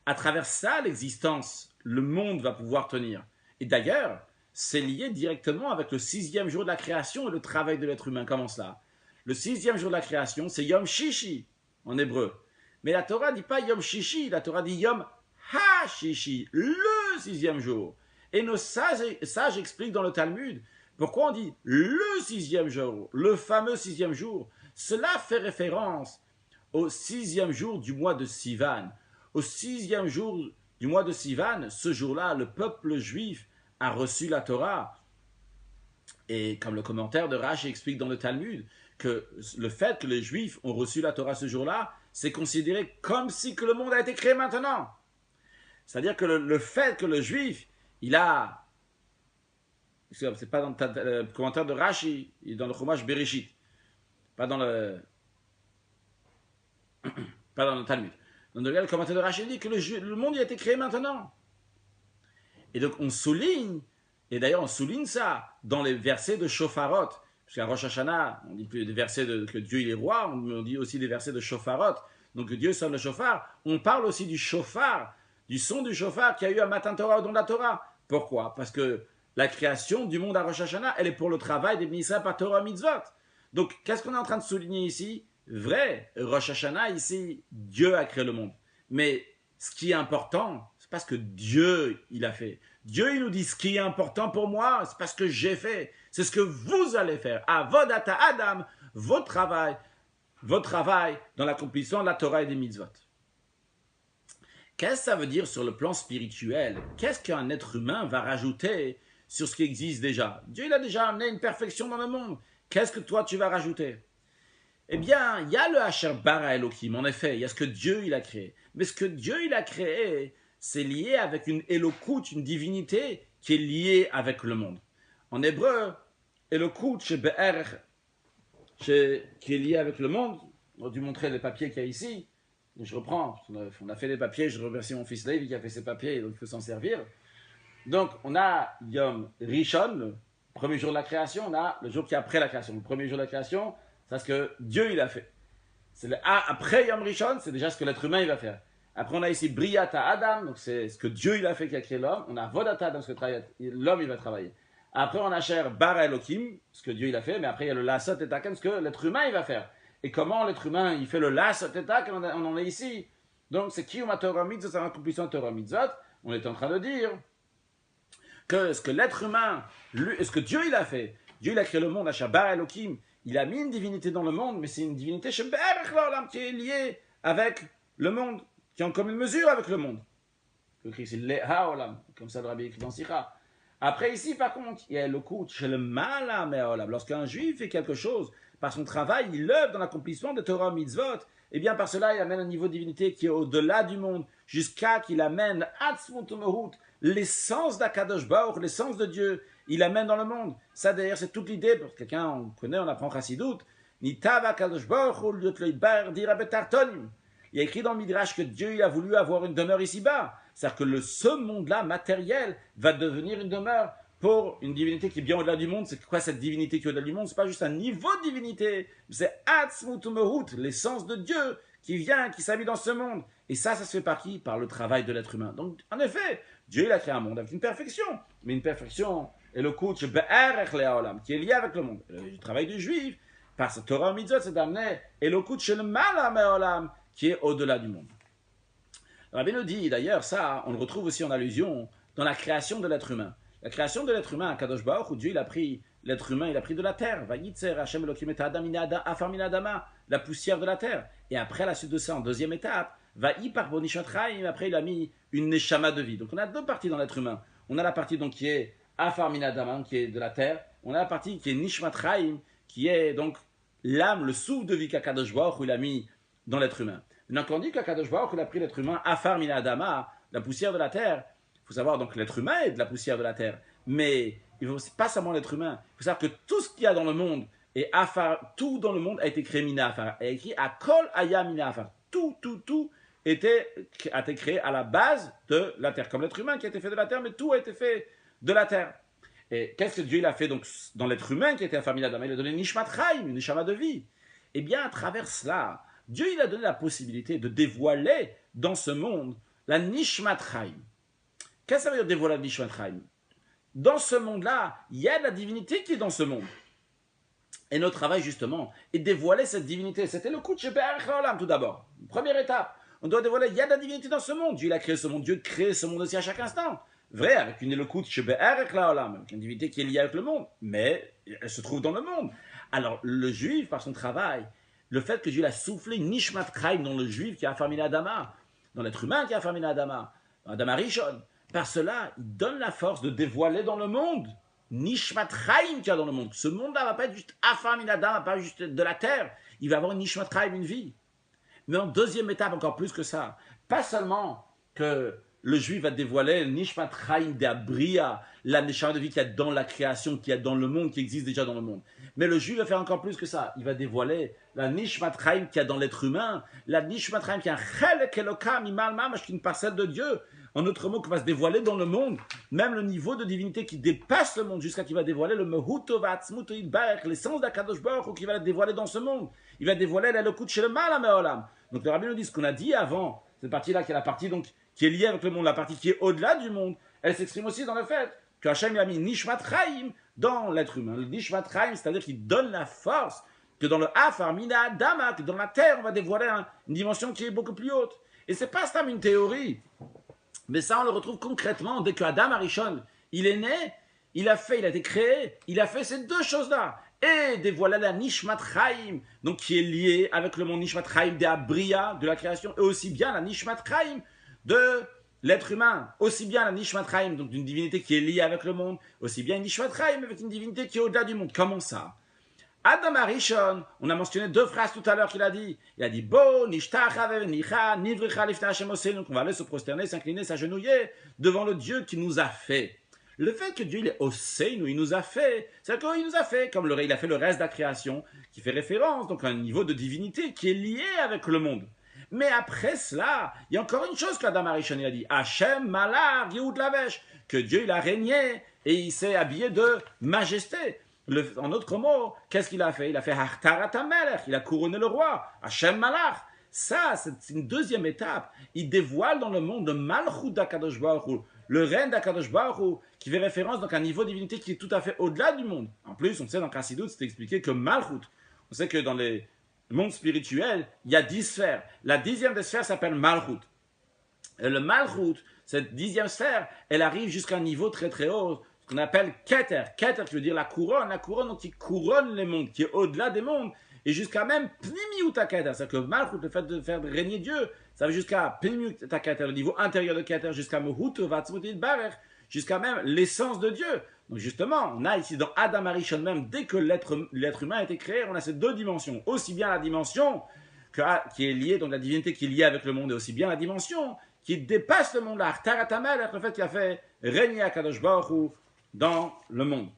À travers ça, l'existence, le monde va pouvoir tenir. Et d'ailleurs, c'est lié directement avec le 6e jour de la création et le travail de l'être humain. Comment cela? Le 6e jour de la création, c'est Yom Shishi en hébreu. Mais la Torah ne dit pas Yom Shishi, la Torah dit Yom Ha-Shishi, le 6e jour. Et nos sages expliquent dans le Talmud pourquoi on dit le 6e jour, le fameux 6e jour. Cela fait référence au 6e jour du mois de Sivan. Au 6e jour du mois de Sivan, ce jour-là, le peuple juif a reçu la Torah. Et comme le commentaire de Rashi explique dans le Talmud, que le fait que les juifs ont reçu la Torah ce jour-là, c'est considéré comme si que le monde a été créé maintenant. C'est-à-dire que le fait que le juif, il a... C'est pas dans le commentaire de Rashi, il est dans le Chumash Bereshit. Pas dans le Talmud. Dans le commentaire de Rashi, il dit que le monde il a été créé maintenant. Et donc on souligne, et d'ailleurs on souligne ça dans les versets de Shofarot. Parce qu'à Rosh Hashanah, on dit plus des versets que Dieu il est roi, on dit aussi des versets de Shofarot. Donc que Dieu sonne le shofar. On parle aussi du shofar du son du chauffard qu'il y a eu à Matan Torah au don de la Torah. Pourquoi? Parce que la création du monde à Rosh Hashanah, elle est pour le travail des Bnei par Torah Mitzvot. Donc, qu'est-ce qu'on est en train de souligner ici? Vrai, Rosh Hashanah, ici, Dieu a créé le monde. Mais ce qui est important, c'est pas ce que Dieu il a fait. Dieu il nous dit ce qui est important pour moi, c'est pas ce que j'ai fait, c'est ce que vous allez faire. Avodata Adam, votre travail dans l'accomplissement de la Torah et des mitzvot. Qu'est-ce que ça veut dire sur le plan spirituel? Qu'est-ce qu'un être humain va rajouter sur ce qui existe déjà? Dieu il a déjà amené une perfection dans le monde. Qu'est-ce que toi tu vas rajouter? Eh bien, il y a le Asher Bara Elohim, en effet, il y a ce que Dieu il a créé. Mais ce que Dieu il a créé, c'est lié avec une Elokut, une divinité qui est liée avec le monde. En hébreu, Elokut, qui est lié avec le monde, on a dû montrer les papiers qu'il y a ici. Je reprends, on a fait les papiers, je remercie mon fils Levi qui a fait ses papiers, donc il faut s'en servir. Donc, on a Yom Rishon, le premier jour de la création, on a le jour qui est après la création. Le premier jour de la création, c'est ce que Dieu il a fait. C'est après Yom Rishon, c'est déjà ce que l'être humain il va faire. Après on a ici Briata Adam, donc c'est ce que Dieu il a fait qui a créé l'homme. On a Vodata Adam, ce que l'homme il va travailler. Après on a Cher Bara Elohim, ce que Dieu il a fait, mais après il y a le Lasot et Taken, ce que l'être humain il va faire. Et comment l'être humain il fait le Lasot et Taken, on en est ici. Donc c'est Kiyum Torah Mitzvot, c'est l'accomplissement de Torah Mitzvot. On est en train de dire que ce que l'être humain, ce que Dieu il a fait, Dieu il a créé le monde, Cher Bara Elohim. Il a mis une divinité dans le monde, mais c'est une divinité qui est liée avec le monde, qui est en commune mesure avec le monde. C'est Le'haolam, comme ça le rabbi écrit dans Sikha. Après ici, par contre, il y a le coup chez le Mala Me'olam. Lorsqu'un juif fait quelque chose, par son travail, il œuvre dans l'accomplissement de Torah Mitzvot, et bien par cela, il amène un niveau de divinité qui est au-delà du monde, jusqu'à qu'il amène l'essence d'Akadosh Baruch, l'essence de Dieu, il amène dans le monde. Ça d'ailleurs c'est toute l'idée, pour quelqu'un on connaît, on apprend Chassidut, Nitava Kadosh Baruch il y a écrit dans le Midrash que Dieu il a voulu avoir une demeure ici-bas. C'est-à-dire que ce monde-là, matériel, va devenir une demeure pour une divinité qui est bien au-delà du monde. C'est quoi cette divinité qui est au-delà du monde? C'est pas juste un niveau de divinité, c'est Atzmut Umehut, l'essence de Dieu qui vient, qui s'habille dans ce monde. Et ça se fait par qui? Par le travail de l'être humain. Donc, en effet, Dieu il a créé un monde avec une perfection, mais une perfection et le coach qui est lié avec le monde. Le travail du juif, par ce Torah Mitzvot, c'est d'amener et le coach chez le Malam qui est au-delà du monde. Le Rabbi nous dit, d'ailleurs, ça, on le retrouve aussi en allusion dans la création de l'être humain. La création de l'être humain à Kadosh Baruch, où Dieu il a pris l'être humain, il a pris de la terre. La poussière de la terre. Et après, à la suite de ça, en deuxième étape, après il a mis une neshama de vie. Donc on a deux parties dans l'être humain. On a la partie donc qui est Afar Minadama, qui est de la terre. On a la partie qui est Nishmat Chaim, qui est donc l'âme, le souffle de vie qu'Akadosh Baruch il a mis dans l'être humain. Donc on dit qu'Akadosh Baruch il a pris l'être humain Afar Minadama, la poussière de la terre. Il faut savoir donc que l'être humain est de la poussière de la terre. Mais il faut pas seulement l'être humain. Il faut savoir que tout ce qu'il y a dans le monde et Afar, tout dans le monde a été créé Mina Afar. Il a écrit Akol Aya Mina Afar. Tout a été créé à la base de la terre. Comme l'être humain qui a été fait de la terre, mais tout a été fait de la terre. Et qu'est-ce que Dieu il a fait donc dans l'être humain qui était Afar Mina Adama? Il a donné Nishmat Chaim, une neshama de vie. Et bien à travers cela, Dieu il a donné la possibilité de dévoiler dans ce monde la Nishmat Chaim. Qu'est-ce que ça veut dire dévoiler la Nishmat Chaim? Dans ce monde-là, il y a de la divinité qui est dans ce monde. Et notre travail, justement, est de dévoiler cette divinité. C'était le coup de Shebe'erech Haolam, tout d'abord. Première étape. On doit dévoiler, il y a de la divinité dans ce monde. Dieu il a créé ce monde. Dieu crée ce monde aussi à chaque instant. Vrai, avec une éloquence Shebe'erech Haolam, avec une divinité qui est liée avec le monde. Mais elle se trouve dans le monde. Alors, le juif, par son travail, le fait que Dieu a soufflé Nishmat Chaim dans le juif qui a affamé Adama, dans l'être humain qui a affamé Adama, Adama Rishon, par cela, il donne la force de dévoiler dans le monde Nishmat Chaim qu'il y a dans le monde. Ce monde-là ne va pas être juste Afar Min Adam, pas juste de la terre. Il va avoir une Nishmat Chaim, une vie. Mais en deuxième étape, encore plus que ça, pas seulement que le juif va dévoiler Nishmat Chaim d'Abria, la neshama de vie qu'il y a dans la création, qu'il y a dans le monde, qui existe déjà dans le monde. Mais le juif va faire encore plus que ça. Il va dévoiler la Nishmat Chaim qu'il y a dans l'être humain, la Nishmat Chaim qui est un Chelek Elokam, Imal Mamash, qui est une parcelle de Dieu. En d'autres mots, qui va se dévoiler dans le monde, même le niveau de divinité qui dépasse le monde, jusqu'à qu'il va dévoiler le Mehuto Vatzmuto Yidbarech, l'essence d'Akadosh Baruch Hu, qui va la dévoiler dans ce monde. Il va dévoiler la Lokut chez le mal à Meolam. Donc le rabbin nous dit ce qu'on a dit avant, cette partie-là, qui est la partie donc qui est liée avec le monde, la partie qui est au-delà du monde, elle s'exprime aussi dans le fait que Hachem a mis Nishmat Chaim dans l'être humain. Le Nishmat Chaim, c'est-à-dire qu'il donne la force que dans le Afar, Mina, Dama, que dans la terre, on va dévoiler une dimension qui est beaucoup plus haute. Et c'est pas ça une théorie, mais ça on le retrouve concrètement dès que Adam Arishon, il est né, il a été créé, il a fait ces deux choses-là. Et dévoiler la Nishmat Chaim, donc qui est liée avec le monde Nishmat Chaim de Abria, de la création, et aussi bien la Nishmat Chaim de l'être humain, aussi bien la Nishmat Chaim, donc d'une divinité qui est liée avec le monde, aussi bien une Nishmat Chaim avec une divinité qui est au-delà du monde. Comment ça? Adam Arishon, on a mentionné deux phrases tout à l'heure qu'il a dit. Il a dit Bo, Nishtacha, Nicha, Nivricha, Lifta Hashem Oseh. Donc on va aller se prosterner, s'incliner, s'agenouiller devant le Dieu qui nous a fait. Le fait que Dieu il est Oseh, il nous a fait, c'est qu'il nous a fait, comme il a fait le reste de la création, qui fait référence donc à un niveau de divinité qui est lié avec le monde. Mais après cela, il y a encore une chose qu'Adam Arishon a dit Hashem Malach Yehud Lavesh, que Dieu il a régné et il s'est habillé de majesté. En d'autres mots, qu'est-ce qu'il a fait? Il a fait Hartarat HaMelech, il a couronné le roi, Hashem Malach. Ça, c'est une deuxième étape. Il dévoile dans le monde le Malchut d'Akadosh Baruch Hu, le règne d'Akadosh Baruch Hu, qui fait référence donc à un niveau de divinité qui est tout à fait au-delà du monde. En plus, on sait dans Chassidut, c'est expliqué que Malchut, on sait que dans les mondes spirituels, il y a 10 sphères. La 10e des sphères s'appelle Malchut. Et le Malchut, cette 10e sphère, elle arrive jusqu'à un niveau très très haut, ce qu'on appelle Keter. Keter qui veut dire la couronne donc, qui couronne les mondes, qui est au-delà des mondes, et jusqu'à même Pnimiut Keter. C'est-à-dire que Malchut, le fait de faire régner Dieu, ça va jusqu'à Pnimiut Keter, le niveau intérieur de Keter, jusqu'à Mehut Vatzmut Barech, jusqu'à même l'essence de Dieu. Donc justement, on a ici dans Adam Arishon même, dès que l'être humain a été créé, on a ces deux dimensions. Aussi bien la dimension qui est liée, donc la divinité qui est liée avec le monde, et aussi bien la dimension qui dépasse le monde, la Hartarat HaMelech, le fait qu'il a fait régner Akadosh Baruch Hu dans le monde.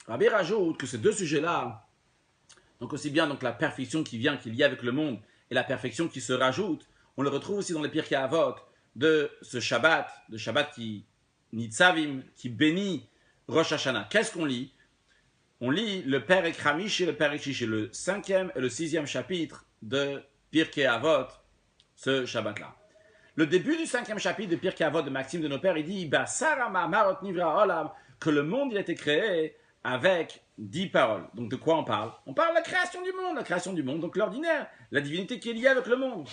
Rabbi rajoute que ces deux sujets-là, donc aussi bien donc la perfection qui vient, qui est liée avec le monde, et la perfection qui se rajoute, on le retrouve aussi dans les Pirkei Avot de ce Shabbat, de Shabbat qui Nitzavim, qui bénit Rosh Hashanah. Qu'est-ce qu'on lit? On lit le Perek Hamishi et le Perek Shishi, le 5e et le 6e chapitre de Pirkei Avot, ce Shabbat-là. Le début du 5e chapitre de Pirkei Avot de Maxime de nos pères, il dit que le monde il a été créé avec 10 paroles. Donc de quoi on parle? On parle de la création du monde, donc l'ordinaire, la divinité qui est liée avec le monde.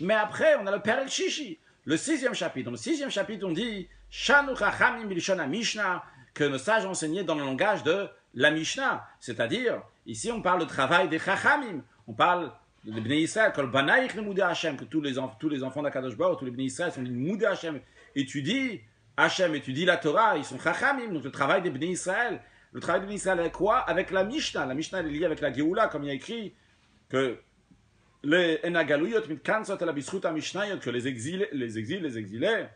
Mais après, on a le Perek Shishi, le 6e chapitre. Dans le 6e chapitre, on dit Shanu Chachamim Bilshon Mishnah, que nos sages enseignaient dans le langage de la Mishnah. C'est-à-dire, ici on parle de travail des Chachamim, on parle de Bnei Israël, que tous les enfants d'Akadosh Baruch, tous les Bnei Israël sont des Moudé Hashem, Hashem étudie la Torah, ils sont Chachamim, donc le travail des Bnei Israël. Le travail des Bnei Israël avec quoi? Avec la Mishnah. La Mishnah est liée avec la Géoula, comme il y a écrit que les Enagalouyot mitkansot la bisruta Mishnayot, que les exilés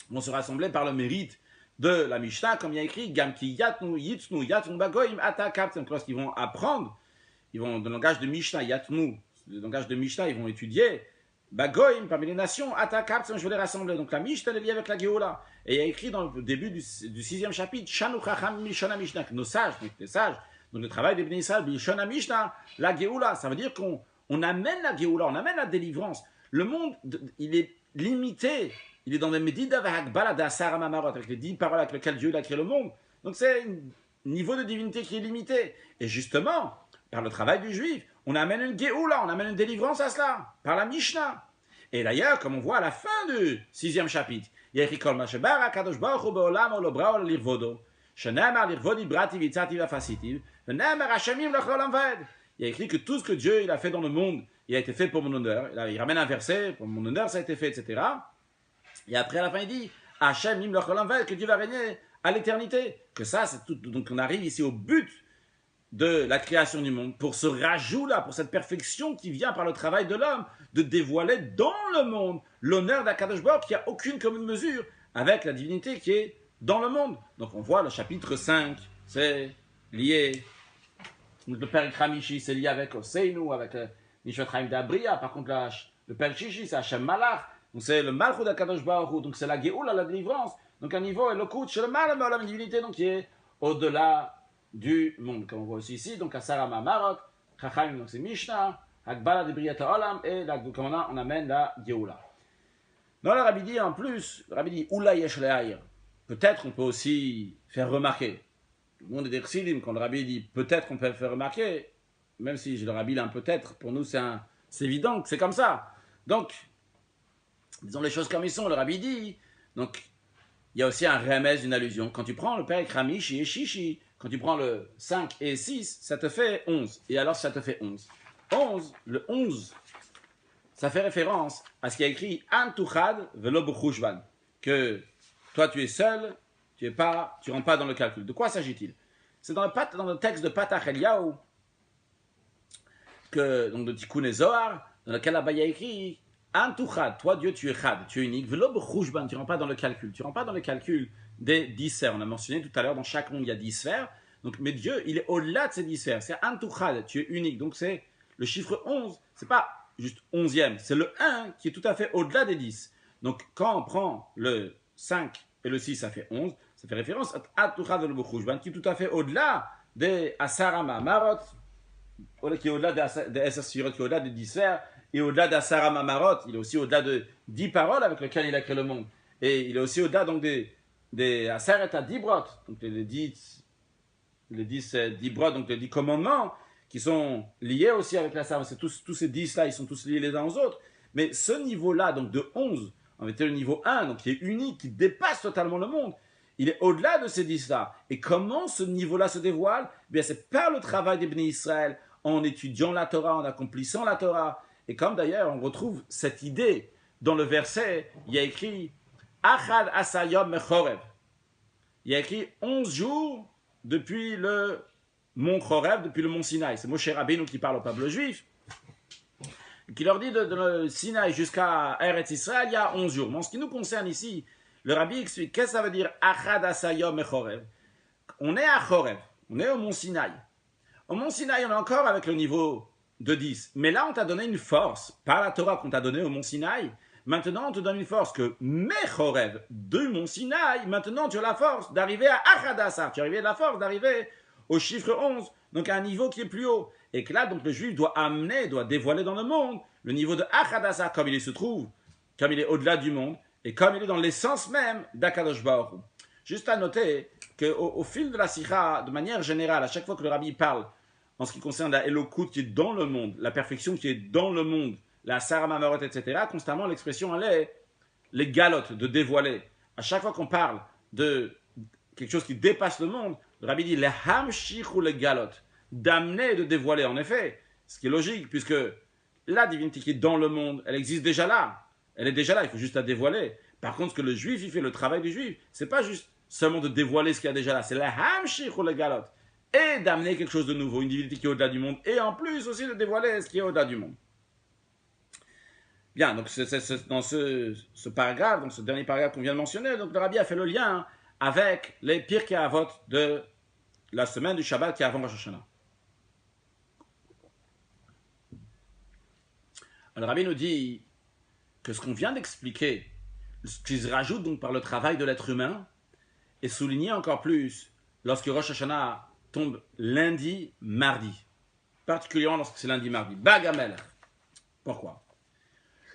vont se rassembler par le mérite de la Mishnah, comme il y a écrit Gamki yatnu yitznu yatnu bagoim atakap, lorsqu'ils vont apprendre, ils vont dans le langage de Mishnah, yatnu, le langage de Mishnah, ils vont étudier bagoim parmi les nations, atakap, je vais les rassembler. Donc la Mishnah est liée avec la Géoula. Et il y a écrit dans le début du 6e chapitre Shanu chacham mishana Mishnah, que nos sages, donc les sages, donc le travail des Bnei Israël, bishana Mishnah, la Géoula, ça veut dire qu'on amène la Géoula, on amène la délivrance. Le monde, il est limité. Il est dans les Medida Vahakbala d'Asara Mamarot, avec les 10 paroles avec lesquelles Dieu a créé le monde. Donc c'est un niveau de divinité qui est limité. Et justement, par le travail du juif, on amène une Géoula, on amène une délivrance à cela, par la Mishnah. Et d'ailleurs, comme on voit à la fin du 6e chapitre, il y a écrit Kol Mashebar HaKadosh Baruch Hu Be'olam Olo Brao Lirvodo, Shenemar Lirvodi Brati Vitzati Vafasitiv, Venemar Hashemim Lechol Ved. Il y a écrit que tout ce que Dieu il a fait dans le monde, il a été fait pour mon honneur. Il ramène un verset, pour mon honneur ça a été fait, etc. Et après, à la fin, il dit Hachem im l'ocholam ved, que Dieu va régner à l'éternité. Que ça, c'est tout. Donc, on arrive ici au but de la création du monde, pour ce rajout-là, pour cette perfection qui vient par le travail de l'homme, de dévoiler dans le monde l'honneur d'Akadosh Baruch, qui n'a aucune commune mesure avec la divinité qui est dans le monde. Donc, on voit le chapitre 5, c'est lié. Le Père Kramishi, c'est lié avec Oseinu, avec Nishvat Chaim d'Abria. Par contre, le Père Shishi, c'est Hashem Malach. Donc c'est le Malchut d'Akadosh Baruch Hu, donc c'est la Géoula, la délivrance. Donc un niveau est le coup chez le mal, la divinité, donc qui est au-delà du monde. Comme on voit aussi ici, donc à Sarah Mamarot, Chachamim, donc c'est Mishnah, Hagbala de Briat Olam, et la Gemara, on amène la Géoula. Non, le Rabbi dit en plus, le Rabbi dit Oula yesh le'ayr. Peut-être on peut aussi faire remarquer. Le monde est des Chassidim, quand le Rabbi dit peut-être qu'on peut faire remarquer, même si le Rabbi a un peut-être, pour nous c'est évident que c'est comme ça. Donc, disons les choses comme ils sont, le Rabbi dit. Donc, il y a aussi un remèze, une allusion. Quand tu prends le père Ramishi et Shishi, quand tu prends le 5 et 6, ça te fait 11. Et alors, ça te fait 11. 11, le 11, ça fait référence à ce qui est écrit Antuchad velo b'chushvan, que toi tu es seul, tu rentres pas dans le calcul. De quoi s'agit-il? C'est dans le texte de Patach Eliyahu, donc de Tikkun Zohar, dans lequel là-bas il y a écrit Antuchad, toi Dieu tu es chad, tu es unique, velo b'chushvan, tu rentres pas dans le calcul. Tu rentres pas dans le calcul des 10 sphères. On a mentionné tout à l'heure, dans chaque monde il y a 10 sphères. Donc, mais Dieu, il est au-delà de ces 10 sphères. C'est Antuchad, tu es unique. Donc c'est le chiffre 11, c'est pas juste 11e, c'est le 1 qui est tout à fait au-delà des 10. Donc quand on prend le 5 et le 6, ça fait 11, ça fait référence à Antuchad velo b'chushvan, qui est tout à fait au-delà des Asarama Marot, qui est au-delà des Esasirot, qui est au-delà des 10 sphères, et au-delà d'Asarama Marot, il est aussi au-delà de 10 paroles avec lesquelles il a créé le monde. Et il est aussi au-delà donc des Asaret Adibrot, donc les 10 Dibrot, donc les 10 commandements, qui sont liés aussi avec la Sarah. Tous ces 10-là, ils sont tous liés les uns aux autres. Mais ce niveau-là, donc de 11, en fait, le niveau 1, donc qui est unique, qui dépasse totalement le monde, il est au-delà de ces 10-là. Et comment ce niveau-là se dévoile? Eh bien, c'est par le travail des Bnei Israël, en étudiant la Torah, en accomplissant la Torah. Et comme d'ailleurs, on retrouve cette idée dans le verset, il y a écrit Achad Asayom Mechorev. Il y a écrit 11 jours depuis le mont Chorev, depuis le mont Sinaï. C'est Moshe Rabbeinu qui parle au peuple juif, qui leur dit de le Sinaï jusqu'à Eretz Israël, il y a 11 jours. Mais en ce qui nous concerne ici, le Rabbi explique qu'est-ce que ça veut dire Achad Asayom et Chorev. On est à Chorev, on est au mont Sinaï. Au mont Sinaï, on est encore avec le niveau de 10. Mais là, on t'a donné une force, par la Torah qu'on t'a donnée au mont Sinaï. Maintenant, on te donne une force que Mechorev, de mont Sinaï, maintenant tu as la force d'arriver à Achad Asar. Tu as arrivé la force d'arriver au chiffre 11, donc à un niveau qui est plus haut. Et que là, donc le juif doit dévoiler dans le monde le niveau de Achad Asar, comme il se trouve, comme il est au-delà du monde, et comme il est dans l'essence même d'Akadosh Baruch Hu. Juste à noter qu'au fil de la Sikha, de manière générale, à chaque fois que le Rabbi parle en ce qui concerne la Elokut qui est dans le monde, la perfection qui est dans le monde, la Sarah Mamarot, etc., constamment l'expression elle est les galotes, de dévoiler. À chaque fois qu'on parle de quelque chose qui dépasse le monde, le Rabbi dit les hamshich ou les galotes, d'amener et de dévoiler. En effet, ce qui est logique, puisque la divinité qui est dans le monde, elle existe déjà là. Elle est déjà là, il faut juste la dévoiler. Par contre, ce que le juif, il fait le travail du juif, c'est pas juste seulement de dévoiler ce qu'il y a déjà là, c'est la hamshich ou les galotes. Et d'amener quelque chose de nouveau, une divinité qui est au-delà du monde, et en plus aussi de dévoiler ce qui est au-delà du monde. Bien, donc dans ce paragraphe, donc ce dernier paragraphe qu'on vient de mentionner, donc le Rabbi a fait le lien avec les Pirkei Avot de la semaine du Shabbat qui est avant Rosh Hashanah. Alors, le Rabbi nous dit que ce qu'on vient d'expliquer, ce qui se rajoute donc par le travail de l'être humain, est souligné encore plus lorsque Rosh Hashanah tombe lundi, mardi. Particulièrement lorsque c'est lundi, mardi. Bagamel. Pourquoi?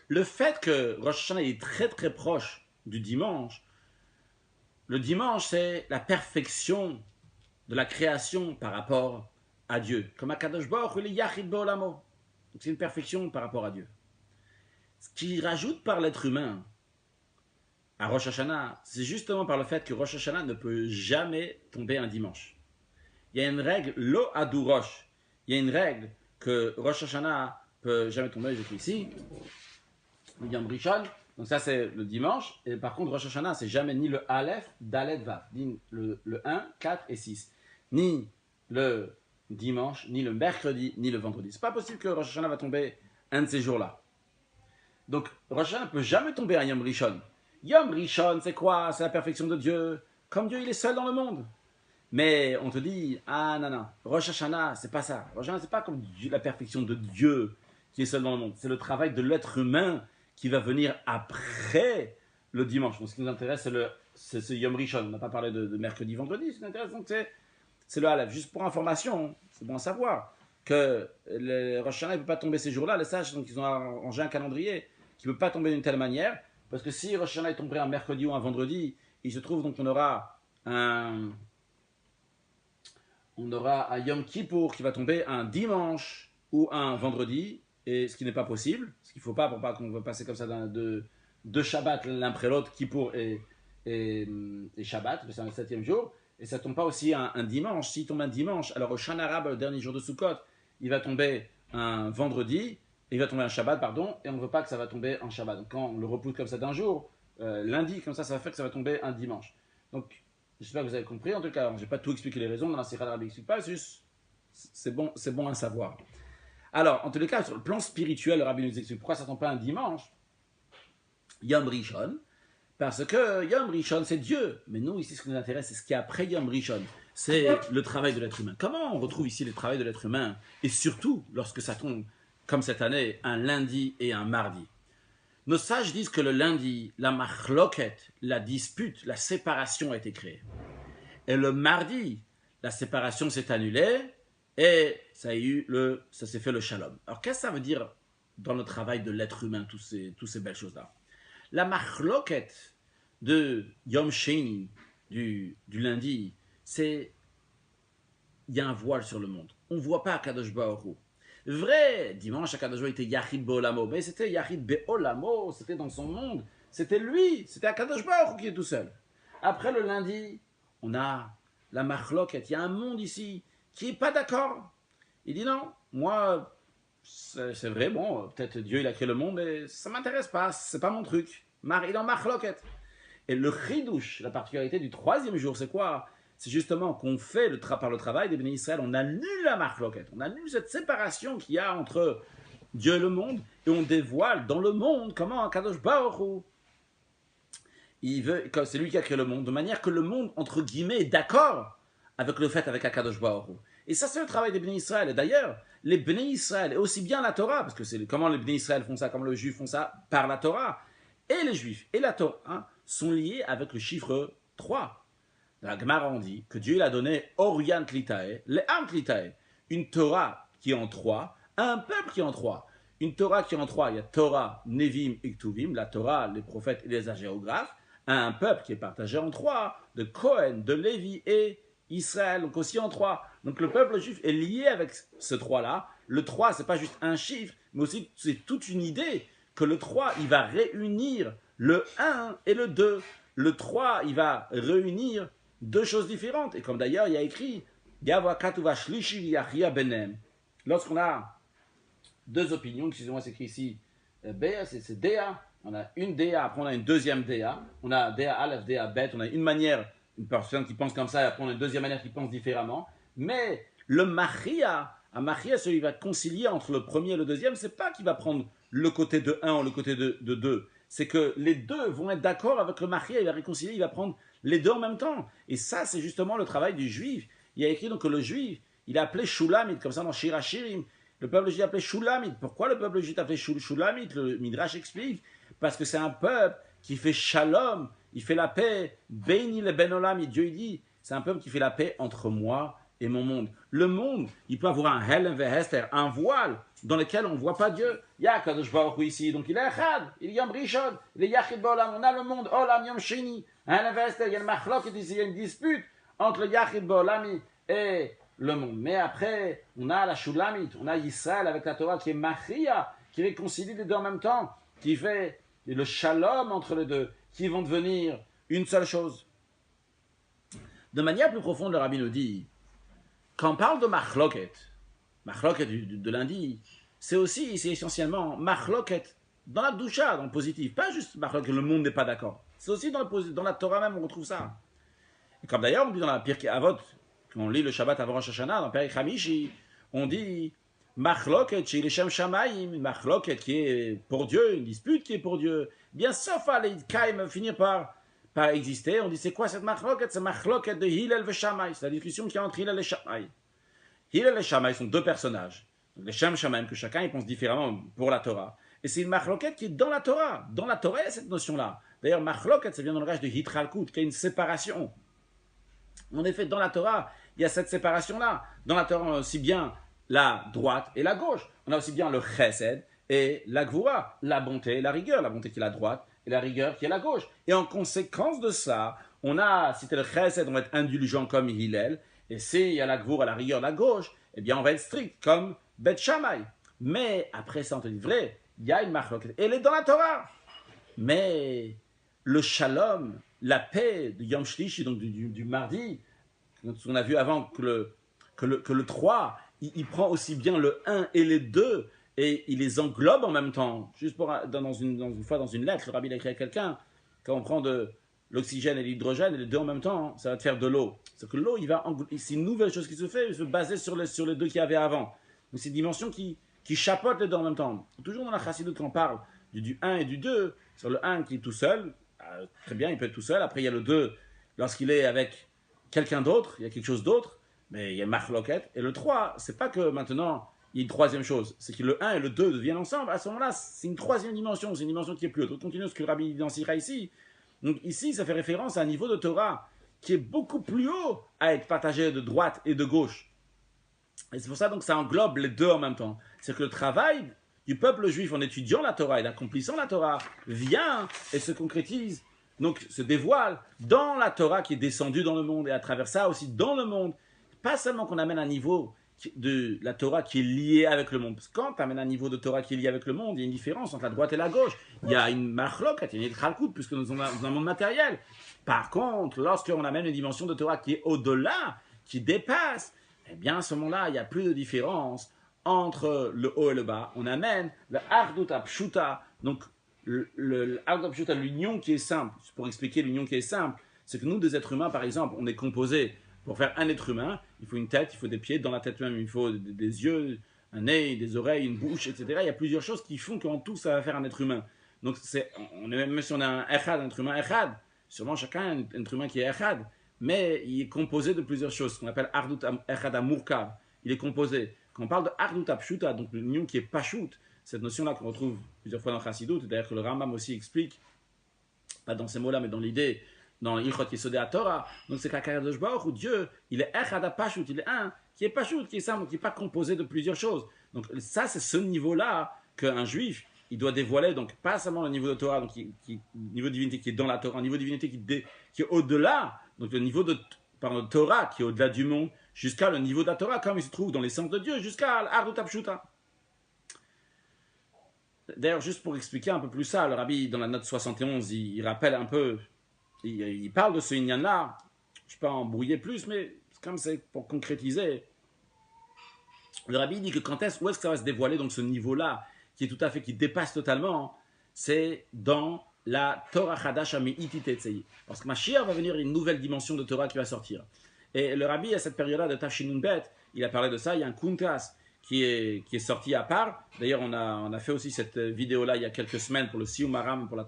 Le fait que Rosh Hashanah est très très proche du dimanche, le dimanche c'est la perfection de la création par rapport à Dieu. Comme Akadosh Baruch Hu, il est Yachid Be'olamo. Donc c'est une perfection par rapport à Dieu. Ce qui rajoute par l'être humain à Rosh Hashanah, c'est justement par le fait que Rosh Hashanah ne peut jamais tomber un dimanche. Il y a une règle, lo adu rosh. Il y a une règle que Rosh Hashanah peut jamais tomber, j'écris ici. Yom Rishon, donc ça c'est le dimanche, et par contre Rosh Hashanah c'est jamais ni le Aleph, Dalet, Vav, ni le 1, 4 et 6, ni le dimanche, ni le mercredi, ni le vendredi. C'est pas possible que Rosh Hashanah va tomber un de ces jours-là. Donc Rosh Hashanah ne peut jamais tomber un Yom Rishon. Yom Rishon c'est quoi? C'est la perfection de Dieu, comme Dieu il est seul dans le monde. Mais on te dit, ah non, Rosh Hashanah c'est pas ça. Rosh Hashanah c'est pas comme la perfection de Dieu qui est seul dans le monde. C'est le travail de l'être humain qui va venir après le dimanche. Donc, ce qui nous intéresse, c'est ce Yom Rishon. On n'a pas parlé de mercredi, vendredi. Ce qui nous intéresse, donc, c'est le Aleph. Juste pour information, c'est bon à savoir que le Rosh Hashanah ne peut pas tomber ces jours-là. Les sages, donc, ils ont arrangé un calendrier qui ne peut pas tomber d'une telle manière, parce que si Rosh Hashanah est tombé un mercredi ou un vendredi, il se trouve donc qu'on aura un Yom Kippour qui va tomber un dimanche ou un vendredi, et ce qui n'est pas possible, ce qu'il ne faut pas pour pas qu'on va passer comme ça de Shabbat l'un après l'autre, Kippour et Shabbat, c'est le 7e jour, et ça ne tombe pas aussi un dimanche. S'il tombe un dimanche, alors au Shana Rab, le dernier jour de Sukkot, il va tomber un vendredi, il va tomber un Shabbat, pardon, et on ne veut pas que ça va tomber un Shabbat. Donc quand on le repousse comme ça d'un jour, lundi, comme ça va faire que ça va tomber un dimanche. Donc, j'espère que vous avez compris. En tout cas, je n'ai pas tout expliqué les raisons, dans la Sira d'Arabie, il n'explique pas, c'est juste, c'est bon à savoir. Alors, en tous les cas, sur le plan spirituel, le Rabbi nous explique pourquoi ça ne tombe pas un dimanche, Yom Rishon, parce que Yom Rishon, c'est Dieu. Mais nous, ici, ce qui nous intéresse, c'est ce qui est après Yom Rishon. C'est le travail de l'être humain. Comment on retrouve ici le travail de l'être humain? Et surtout, lorsque ça tombe, comme cette année, un lundi et un mardi. Nos sages disent que le lundi, la machloket, la dispute, la séparation a été créée. Et le mardi, la séparation s'est annulée et ça s'est fait le shalom. Alors qu'est-ce que ça veut dire dans le travail de l'être humain, toutes ces belles choses-là? La machloket de Yom Sheni, du lundi, c'est il y a un voile sur le monde. On ne voit pas Kadosh Baruch Hu. Vrai, dimanche, Akadosh Baruch Hu était Yachid Be'olamo, mais c'était Yachid Be'olamo, c'était dans son monde, c'était lui, c'était Akadosh Baruch Hu qui est tout seul. Après le lundi, on a la Machloket, il y a un monde ici qui n'est pas d'accord. Il dit non, moi, c'est vrai, bon, peut-être Dieu il a créé le monde, mais ça ne m'intéresse pas, c'est pas mon truc. Il est en Machloket. Et le Chidouche, la particularité du 3e jour, c'est quoi? C'est justement qu'on fait par le travail des bénis Israël, on annule la Machloket, on annule cette séparation qu'il y a entre Dieu et le monde, et on dévoile dans le monde comment Akadosh Baruch Hu, c'est lui qui a créé le monde, de manière que le monde, entre guillemets, est d'accord avec le fait avec Akadosh Baruch Hu. Et ça, c'est le travail des bénis Israël. Et d'ailleurs, les bénis Israël, et aussi bien la Torah, parce que c'est comment les bénis Israël font ça, comme les Juifs font ça, par la Torah, et les Juifs et la Torah sont liés avec le chiffre 3. La Gemara on dit que Dieu il a donné Orient Litae, Le'am Litae, une Torah qui est en 3, un peuple qui est en 3. Une Torah qui est en 3, il y a Torah, Nevim et Ktuvim, la Torah, les prophètes et les agéographes, un peuple qui est partagé en 3, de Cohen, de Lévi et Israël, donc aussi en 3. Donc le peuple juif est lié avec ce 3-là. Le 3, c'est pas juste un chiffre, mais aussi c'est toute une idée que le 3, il va réunir le 1 et le 2. Le 3, il va réunir deux choses différentes. Et comme d'ailleurs, il y a écrit, lorsqu'on a deux opinions, excusez-moi, c'est écrit ici, Béa, c'est Déa, on a une Déa, après on a une deuxième Déa, on a Déa Aleph, Déa Bet, on a une manière, une personne qui pense comme ça, et après on a une deuxième manière qui pense différemment. Mais le Machia, un Machia, celui qui va concilier entre le premier et le deuxième, c'est pas qu'il va prendre le côté de 1 ou le côté de 2. C'est que les deux vont être d'accord avec le Machia, il va réconcilier, il va prendre les deux en même temps. Et ça, c'est justement le travail du juif. Il y a écrit donc que le juif, il est appelé Shulamit, comme ça dans Shir HaShirim. Le peuple juif est appelé Shulamit. Pourquoi le peuple juif est appelé Shulamit? Le Midrash explique. Parce que c'est un peuple qui fait shalom, il fait la paix. Beini le ben olam, Dieu il dit, c'est un peuple qui fait la paix entre moi et mon monde. Le monde, il peut avoir un Helen Vehester, un voile dans lequel on ne voit pas Dieu. Il y a Kadosh Baruch Hu ici, donc il est Echad, il est Yom Rishon, il est Yachid Ba'olam, on a le monde, Olam Yom Sheni, Helen Vehester, il y a une machlok ici, il y a une dispute entre le Yachid Ba'olami et le monde. Mais après, on a la Shulamit, on a Israël avec la Torah qui est Machia, qui réconcilie les deux en même temps, qui fait le shalom entre les deux, qui vont devenir une seule chose. De manière plus profonde, le Rabbi nous dit, quand on parle de machloket de lundi, c'est essentiellement machloket dans la doucha, dans le positif. Pas juste machloket, le monde n'est pas d'accord. C'est aussi dans la Torah même, on retrouve ça. Et comme d'ailleurs, on dit dans la Pirkei Avot, quand on lit le Shabbat avant Rosh Hashanah, dans Perek Hamishi, on dit machloket chez les Shem Shamayim, une machloket qui est pour Dieu, une dispute qui est pour Dieu. Bien sauf à l'Idkaim finir par exister, on dit c'est quoi cette machloket? C'est machloket de Hillel et Shammai, c'est la discussion qui est entre Hillel et Shammai. Hillel et Shammai sont deux personnages, donc les Shem Shammai, que chacun il pense différemment pour la Torah. Et c'est une machloket qui est dans la Torah. Dans la Torah, il y a cette notion-là. D'ailleurs, machloket, ça vient dans le langage de Hitralkut, qui est une séparation. En effet, dans la Torah, il y a cette séparation-là. Dans la Torah, aussi bien la droite et la gauche. On a aussi bien le chesed et la gvura, la bonté et la rigueur. La bonté qui est la droite et la rigueur qui est la gauche. Et en conséquence de ça, on a, si c'est le chesed, on va être indulgent comme Hillel. Et s'il y a la gvura, la rigueur, la gauche, eh bien on va être strict comme Bet Shammai. Mais après ça, on te dit vrai, il y a une marque, elle est dans la Torah. Mais le shalom, la paix de Yom Shlishi, donc du mardi, on a vu avant que le 3, il prend aussi bien le 1 et les 2, et il les englobe en même temps. Juste pour, dans une fois, dans une lettre, le rabbi l'a écrit à quelqu'un, quand on prend de l'oxygène et l'hydrogène, et les deux en même temps, ça va te faire de l'eau. C'est que l'eau, c'est une nouvelle chose qui se fait, il se baser sur les deux qu'il y avait avant. Donc c'est une dimension qui chapeaute les deux en même temps. Toujours dans la chassidoute, quand on parle du 1 et du 2, sur le 1 qui est tout seul, très bien, il peut être tout seul. Après, il y a le 2, lorsqu'il est avec quelqu'un d'autre, il y a quelque chose d'autre, mais il y a une marloquette. Et le 3, c'est pas que maintenant, il y a une troisième chose, c'est que le 1 et le 2 deviennent ensemble. À ce moment-là, c'est une troisième dimension, c'est une dimension qui est plus haute. On continue ce que le rabbi identifiera ici. Donc ici, ça fait référence à un niveau de Torah qui est beaucoup plus haut à être partagé de droite et de gauche. Et c'est pour ça donc ça englobe les deux en même temps. C'est que le travail du peuple juif en étudiant la Torah et en accomplissant la Torah vient et se concrétise, donc se dévoile dans la Torah qui est descendue dans le monde et à travers ça aussi dans le monde. Pas seulement qu'on amène un niveau de la Torah qui est lié avec le monde. Parce que quand tu amènes un niveau de Torah qui est lié avec le monde, il y a une différence entre la droite et la gauche. Il y a une marloquette, il y a une chalkout, puisque nous sommes dans un monde matériel. Par contre, lorsqu'on amène une dimension de Torah qui est au-delà, qui dépasse, eh bien à ce moment-là, il n'y a plus de différence entre le haut et le bas. On amène le Ardut Apshuta, donc le Ardut Apshuta, l'union qui est simple. Pour expliquer l'union qui est simple, c'est que nous, des êtres humains, par exemple, on est composés. Pour faire un être humain, il faut une tête, il faut des pieds, dans la tête même, il faut des yeux, un nez, des oreilles, une bouche, etc. Il y a plusieurs choses qui font qu'en tout, ça va faire un être humain. Donc, même si on a un echad, un être humain echad, sûrement chacun a un être humain qui est echad, mais il est composé de plusieurs choses, ce qu'on appelle ardut echad amurkav. Il est composé. Quand on parle de ardut apshuta, donc l'union qui est pashut, cette notion-là qu'on retrouve plusieurs fois dans Chassidut, d'ailleurs que le Rambam aussi explique, pas dans ces mots-là, mais dans l'idée, dans l'Ichot Yesodé à Torah, donc c'est qu'Akadosh Baruch où Dieu, il est Echad HaPashut, il est un, qui est Pashut, qui est simple, qui n'est pas composé de plusieurs choses. Donc ça, c'est ce niveau-là qu'un juif, il doit dévoiler, donc pas seulement le niveau de Torah, donc niveau de divinité qui est dans la Torah, un niveau de divinité qui est au-delà, donc le niveau de Torah qui est au-delà du monde, jusqu'à le niveau de la Torah, comme il se trouve dans l'essence de Dieu, jusqu'à l'Ardut Apshuta. D'ailleurs, juste pour expliquer un peu plus ça, le rabbi, dans la note 71, il rappelle un peu, il parle de ce inyan-là, je ne peux pas embrouiller plus, mais comme c'est pour concrétiser, le rabbi dit que où est-ce que ça va se dévoiler, donc ce niveau-là, qui est tout à fait, qui dépasse totalement, c'est dans la Torah Chadash Ami'iti Tetzei. Parce que Mashiach va venir, une nouvelle dimension de Torah qui va sortir. Et le rabbi, à cette période-là de Tafshinun Bet, il a parlé de ça, il y a un Kuntas qui est sorti à part. D'ailleurs, on a fait aussi cette vidéo-là il y a quelques semaines pour le Siyum Rambam, pour la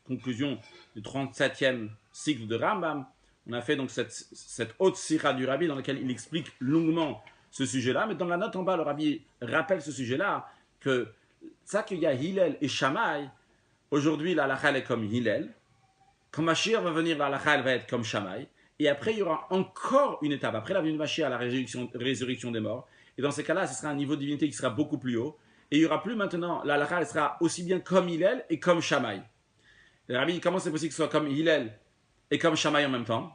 conclusion du 37e cycle de Rambam. On a fait donc cette haute sira du Rabbi dans laquelle il explique longuement ce sujet-là. Mais dans la note en bas, le Rabbi rappelle ce sujet-là, que ça qu'il y a Hillel et Shammai, aujourd'hui la halakha est comme Hillel. Quand Mashiach va venir, la halakha va être comme Shammai. Et après, il y aura encore une étape. Après la venue de Mashiach, la résurrection des morts. Et dans ces cas-là, ce sera un niveau de divinité qui sera beaucoup plus haut. Et il n'y aura plus maintenant, la halakha sera aussi bien comme Hillel et comme Shammai. Le Rabbi, comment c'est possible que ce soit comme Hillel et comme Shammai en même temps?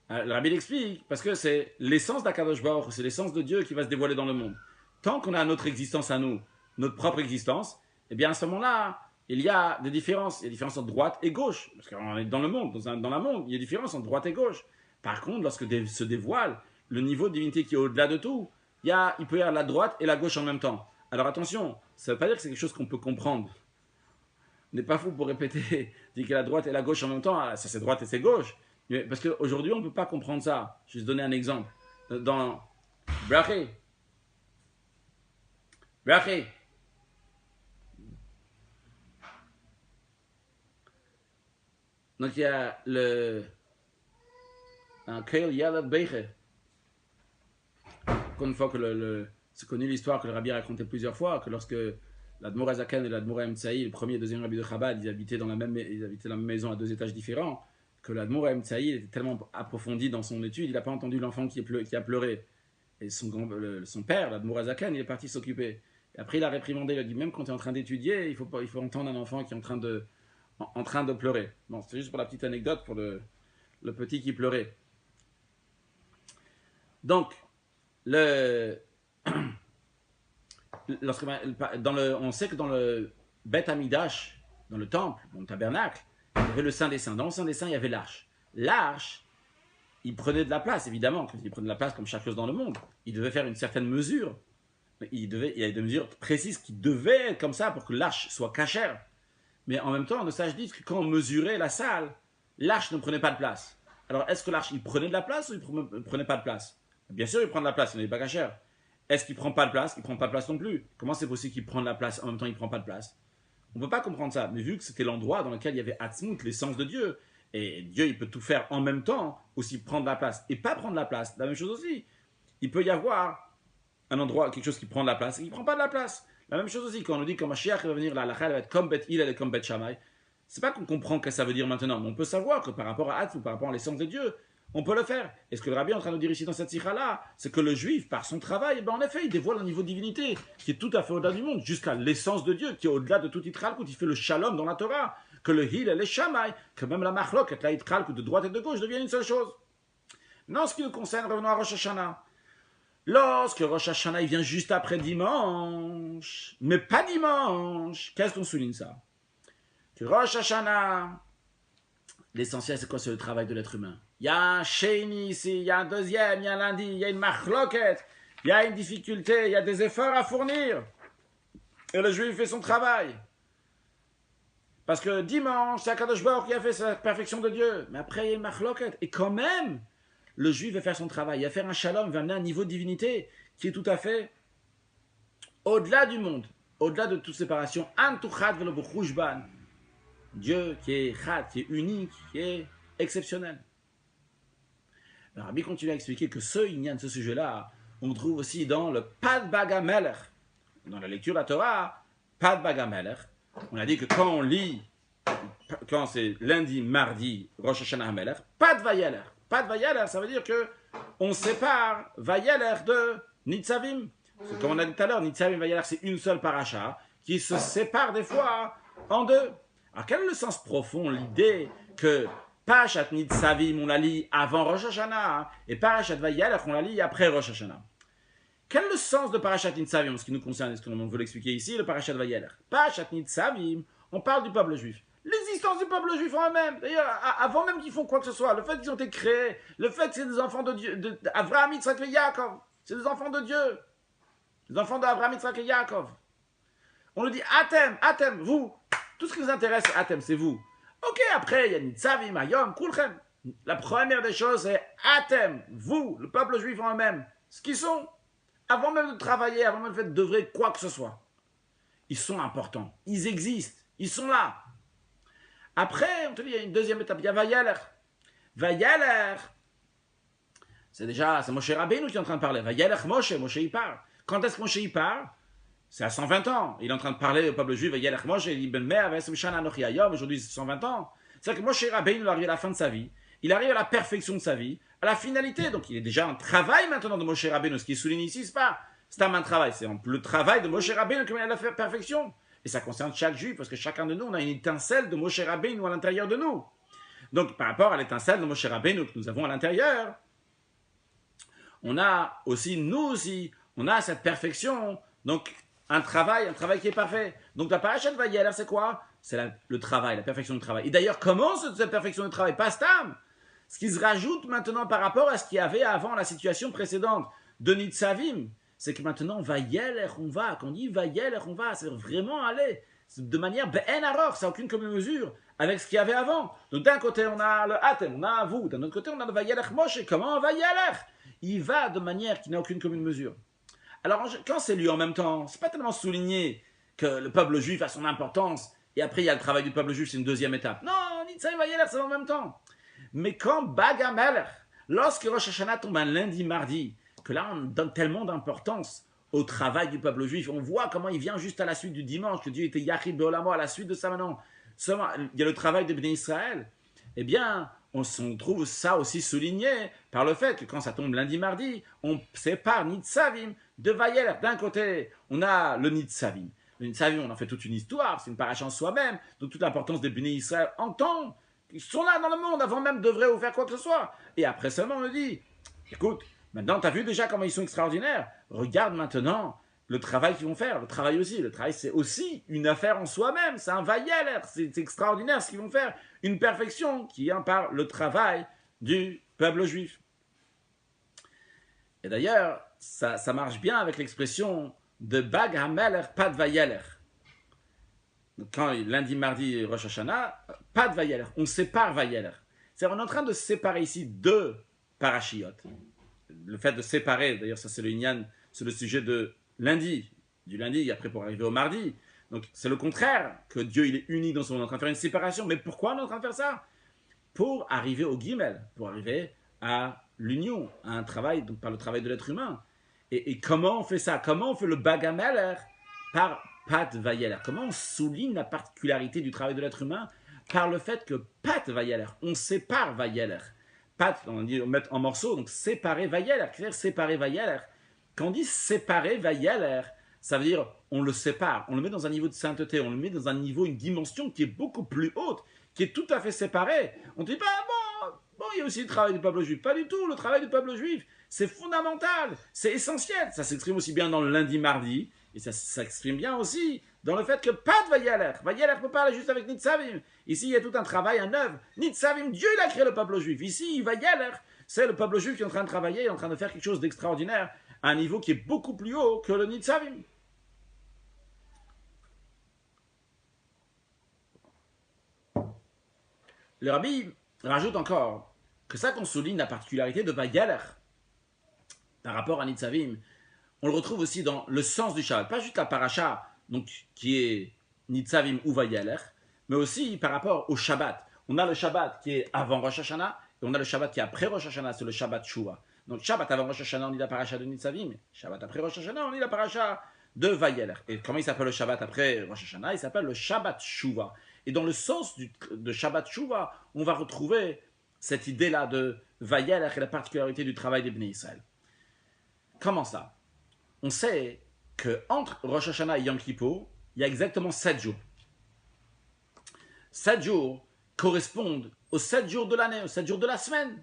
Le Rabbi l'explique, parce que c'est l'essence d'Akadosh Baruch, c'est l'essence de Dieu qui va se dévoiler dans le monde. Tant qu'on a notre existence à nous, notre propre existence, eh bien à ce moment-là, il y a des différences. Il y a des différences entre droite et gauche. Parce qu'on est dans le monde, dans la monde, il y a des différences entre droite et gauche. Par contre, lorsque se dévoile le niveau de divinité qui est au-delà de tout, il peut y avoir la droite et la gauche en même temps. Alors attention, ça ne veut pas dire que c'est quelque chose qu'on peut comprendre. On n'est pas fou pour répéter, dire que la droite et la gauche en même temps, ça c'est droite et c'est gauche. Mais parce qu'aujourd'hui, on ne peut pas comprendre ça. Je vais te donner un exemple. Dans Braché. Donc il y a un Keil Yalad Beiche. Une fois que c'est connu l'histoire que le Rabbi a raconté plusieurs fois, que lorsque l'Admor Azaken et l'Admor Emtsaï, le premier et le deuxième Rabbi de Chabad, ils habitaient dans la même maison à 2 étages différents, que l'Admor Emtsaï était tellement approfondi dans son étude, il n'a pas entendu l'enfant qui a pleuré. Et son père, l'Admour Azaken, il est parti s'occuper. Et après, il a réprimandé, il a dit, même quand tu es en train d'étudier, il faut entendre un enfant qui est en train de pleurer. Bon, c'est juste pour la petite anecdote, pour le petit qui pleurait. Donc, on sait que dans le Beth Amidash, dans le temple, dans le tabernacle, il y avait le Saint des Saints. Dans le Saint des Saints, il y avait l'arche. L'arche, il prenait de la place, évidemment. Quand il prenait de la place comme chaque chose dans le monde, il devait faire une certaine mesure. Il y avait des mesures précises qui devaient être comme ça pour que l'arche soit cachère. Mais en même temps, nos sages disent que quand on mesurait la salle, l'arche ne prenait pas de place. Alors, est-ce que l'arche, il prenait de la place ou il ne prenait pas de place? Bien sûr, il prend de la place, il n'est pas cachère. Est-ce qu'il ne prend pas de place? Il ne prend pas de place non plus. Comment c'est possible qu'il prenne de la place en même temps il ne prend pas de place? On ne peut pas comprendre ça. Mais vu que c'était l'endroit dans lequel il y avait Atzmut, l'essence de Dieu, et Dieu, il peut tout faire en même temps, aussi prendre de la place et pas prendre de la place. La même chose aussi. Il peut y avoir un endroit, quelque chose qui prend de la place et qui ne prend pas de la place. La même chose aussi, quand on nous dit que Mashiach va venir, la halakha va être comme Beth Hillel et comme Beth Shammai, c'est pas qu'on comprend ce que ça veut dire maintenant, mais on peut savoir que par rapport à Atzmut, par rapport à l'essence de Dieu, on peut le faire. Et ce que le rabbi est en train de nous dire ici dans cette sikha-là, c'est que le juif, par son travail, en effet, il dévoile un niveau de divinité qui est tout à fait au-delà du monde, jusqu'à l'essence de Dieu, qui est au-delà de tout Yitralkut. Il fait le shalom dans la Torah, que le Hillel et les Shammai, que même la Machlok, la Yitralkut de droite et de gauche deviennent une seule chose. Maintenant, ce qui nous concerne, revenons à Rosh Hashanah. Lorsque Rosh Hashanah il vient juste après dimanche, mais pas dimanche, qu'est-ce qu'on souligne ça? Que Rosh Hashanah, l'essentiel c'est quoi? C'est le travail de l'être humain. Il y a un Sheni ici, il y a un deuxième, il y a un lundi, il y a une Machloket, il y a une difficulté, il y a des efforts à fournir. Et le juif fait son travail. Parce que dimanche, c'est Akadosh Baruch qui a fait sa perfection de Dieu. Mais après, il y a une Machloket. Et quand même, le juif va faire son travail, il va faire un shalom, il va amener un niveau de divinité qui est tout à fait au-delà du monde, au-delà de toute séparation. Dieu qui est chad, qui est unique, qui est exceptionnel. Le Rabbi continue à expliquer que ce sujet-là, on trouve aussi dans le Pad Bagamelech, dans la lecture de la Torah, Pad Bagamelech. On a dit que quand on lit, quand c'est lundi, mardi, Rosh Hashanah Hamelech, Pad Vayeler. Pad Vayeler, ça veut dire que on sépare Vayeler de Nitzavim. Comme on a dit tout à l'heure, Nitzavim Vayeler, c'est une seule paracha qui se sépare des fois en deux. Alors quel est le sens profond, l'idée que Parashat Nitzavim, on la lit avant Rosh Hashanah, et Parashat Vayeler, on la lit après Rosh Hashanah? Quel est le sens de Parashat Nitzavim, en ce qui nous concerne, est-ce qu'on veut l'expliquer ici, le Parashat Vayeler? Parashat Nitzavim, on parle du peuple juif. L'existence du peuple juif en eux-mêmes, d'ailleurs, avant même qu'ils font quoi que ce soit, le fait qu'ils ont été créés, le fait que c'est des enfants de Dieu, Avraham, Yitzhak et Yaakov, c'est des enfants de Dieu, des enfants d'Avraham, Yitzhak et Yaakov. On nous dit, Atem, vous, tout ce qui nous intéresse, c'est Atem, c'est vous. Ok, après, il y a Nitzavim, Ayom, Kulchem. La première des choses, c'est Atem, vous, le peuple juif en eux-mêmes, ce qu'ils sont, avant même de travailler, avant même de d'œuvrer quoi que ce soit. Ils sont importants, ils existent, ils sont là. Après, on te dit, il y a une deuxième étape, il y a Vayeler. Vayeler, c'est Moshe Rabbeinu qui est en train de parler. Vayeler Moshe il parle. Quand est-ce que Moshe il parle? C'est à 120 ans. Il est en train de parler au peuple juif, Vayeler Moshe, il dit, Ben Me'ah V'esem Shana Anochi Hayom, aujourd'hui c'est 120 ans. C'est-à-dire que Moshe Rabbeinu arrive à la fin de sa vie, il arrive à la perfection de sa vie, à la finalité, donc il est déjà en travail maintenant de Moshe Rabbeinu. Ce qui est souligné ici, c'est un travail, c'est le travail de Moshe Rabbeinu comme il a la perfection. Et ça concerne chaque juif, parce que chacun de nous, on a une étincelle de Moshe Rabbeinu à l'intérieur de nous. Donc, par rapport à l'étincelle de Moshe Rabbeinu que nous avons à l'intérieur, on a aussi, nous aussi, on a cette perfection. Donc, un travail qui est parfait. Donc, la parashat Vayeler, c'est quoi? C'est le travail, la perfection du travail. Et d'ailleurs, comment cette perfection du travail? Pas stam. Ce qui se rajoute maintenant par rapport à ce qu'il y avait avant la situation précédente de Nitzavim, c'est que maintenant, Vayeler, on va. Quand on dit Vayeler, on va, c'est vraiment aller de manière ben aror, ça n'a aucune commune mesure avec ce qu'il y avait avant. Donc d'un côté, on a le Atem, on a vous, d'un autre côté, on a le Vayeler Moshe. Comment Vayeler? Il va de manière qui n'a aucune commune mesure. Alors, quand c'est lui en même temps, c'est pas tellement souligné que le peuple juif a son importance, et après, il y a le travail du peuple juif, c'est une deuxième étape. Non, Nitzavim Vayeler, c'est en même temps. Mais quand Bagamelech, lorsque Rosh Hashanah tombe un lundi, mardi, que là, on donne tellement d'importance au travail du peuple juif. On voit comment il vient juste à la suite du dimanche, que Dieu était Yachid Be'olamo, à la suite de ça maintenant. Seulement, il y a le travail de Bnei Israël. Eh bien, on trouve ça aussi souligné par le fait que quand ça tombe lundi, mardi, on sépare Nitzavim de Vayeler. D'un côté, on a le Nitzavim. Le Nitzavim, on en fait toute une histoire, c'est une paracha en soi-même, donc toute l'importance des bénis Israël en temps. Ils sont là dans le monde avant même de vrai ou faire quoi que ce soit. Et après seulement, on me dit, écoute, maintenant, tu as vu déjà comment ils sont extraordinaires. Regarde maintenant le travail qu'ils vont faire. Le travail aussi. Le travail, c'est aussi une affaire en soi-même. C'est un vayeler. C'est extraordinaire ce qu'ils vont faire. Une perfection qui vient par le travail du peuple juif. Et d'ailleurs, ça marche bien avec l'expression de Bag HaMelech, pas de vayeler. Quand lundi, mardi, Rosh Hashanah, pas de vayeler. On sépare vayeler. C'est-à-dire, on est en train de séparer ici deux parachiotes. Le fait de séparer, d'ailleurs ça c'est le Inyan, c'est le sujet de lundi, du lundi après pour arriver au mardi. Donc c'est le contraire, que Dieu il est uni dans son monde, en train de faire une séparation. Mais pourquoi on est en train de faire ça? Pour arriver au Gimel, pour arriver à l'union, à un travail, donc par le travail de l'être humain. Et comment on fait ça? Comment on fait le Bagameler? Par Pat Vayeler. Comment on souligne la particularité du travail de l'être humain? Par le fait que Pat Vayeler, on sépare Vayeler. Pat, on dit on met en morceaux, donc séparer Vayeler. C'est-à-dire séparer Vayeler. Quand on dit séparer Vayeler, ça veut dire on le sépare, on le met dans un niveau de sainteté, on le met dans un niveau, une dimension qui est beaucoup plus haute, qui est tout à fait séparée. On ne dit pas, bon, il y a aussi le travail du peuple juif. Pas du tout, le travail du peuple juif, c'est fondamental, c'est essentiel. Ça s'exprime aussi bien dans le lundi, mardi, et ça s'exprime bien aussi dans le fait que pas de Vayeler. Vayeler ne peut pas aller juste avec Nitzavim. Ici, il y a tout un travail, un œuvre. Nitzavim, Dieu il a créé le peuple juif. Ici, Vayeler, c'est le peuple juif qui est en train de travailler, en train de faire quelque chose d'extraordinaire, à un niveau qui est beaucoup plus haut que le Nitzavim. Le Rabbi rajoute encore que ça qu'on souligne la particularité de Vayeler par rapport à Nitzavim, on le retrouve aussi dans le sens du Shabbat. Pas juste la paracha, donc, qui est Nitzavim ou Vayeler, mais aussi par rapport au Shabbat. On a le Shabbat qui est avant Rosh Hashanah, et on a le Shabbat qui est après Rosh Hashanah, c'est le Shabbat Shuvah. Donc Shabbat avant Rosh Hashanah, on lit la paracha de Nitzavim. Shabbat après Rosh Hashanah, on lit la paracha de Vayeler. Et comment il s'appelle le Shabbat après Rosh Hashanah? Il s'appelle le Shabbat Shuvah. Et dans le sens de Shabbat Shuvah, on va retrouver cette idée-là de Vayeler et la particularité du travail des Bnei Israël. Comment ça? On sait qu'entre Rosh Hashanah et Yom Kippour, il y a exactement 7 jours. 7 jours correspondent aux 7 jours de l'année, aux 7 jours de la semaine.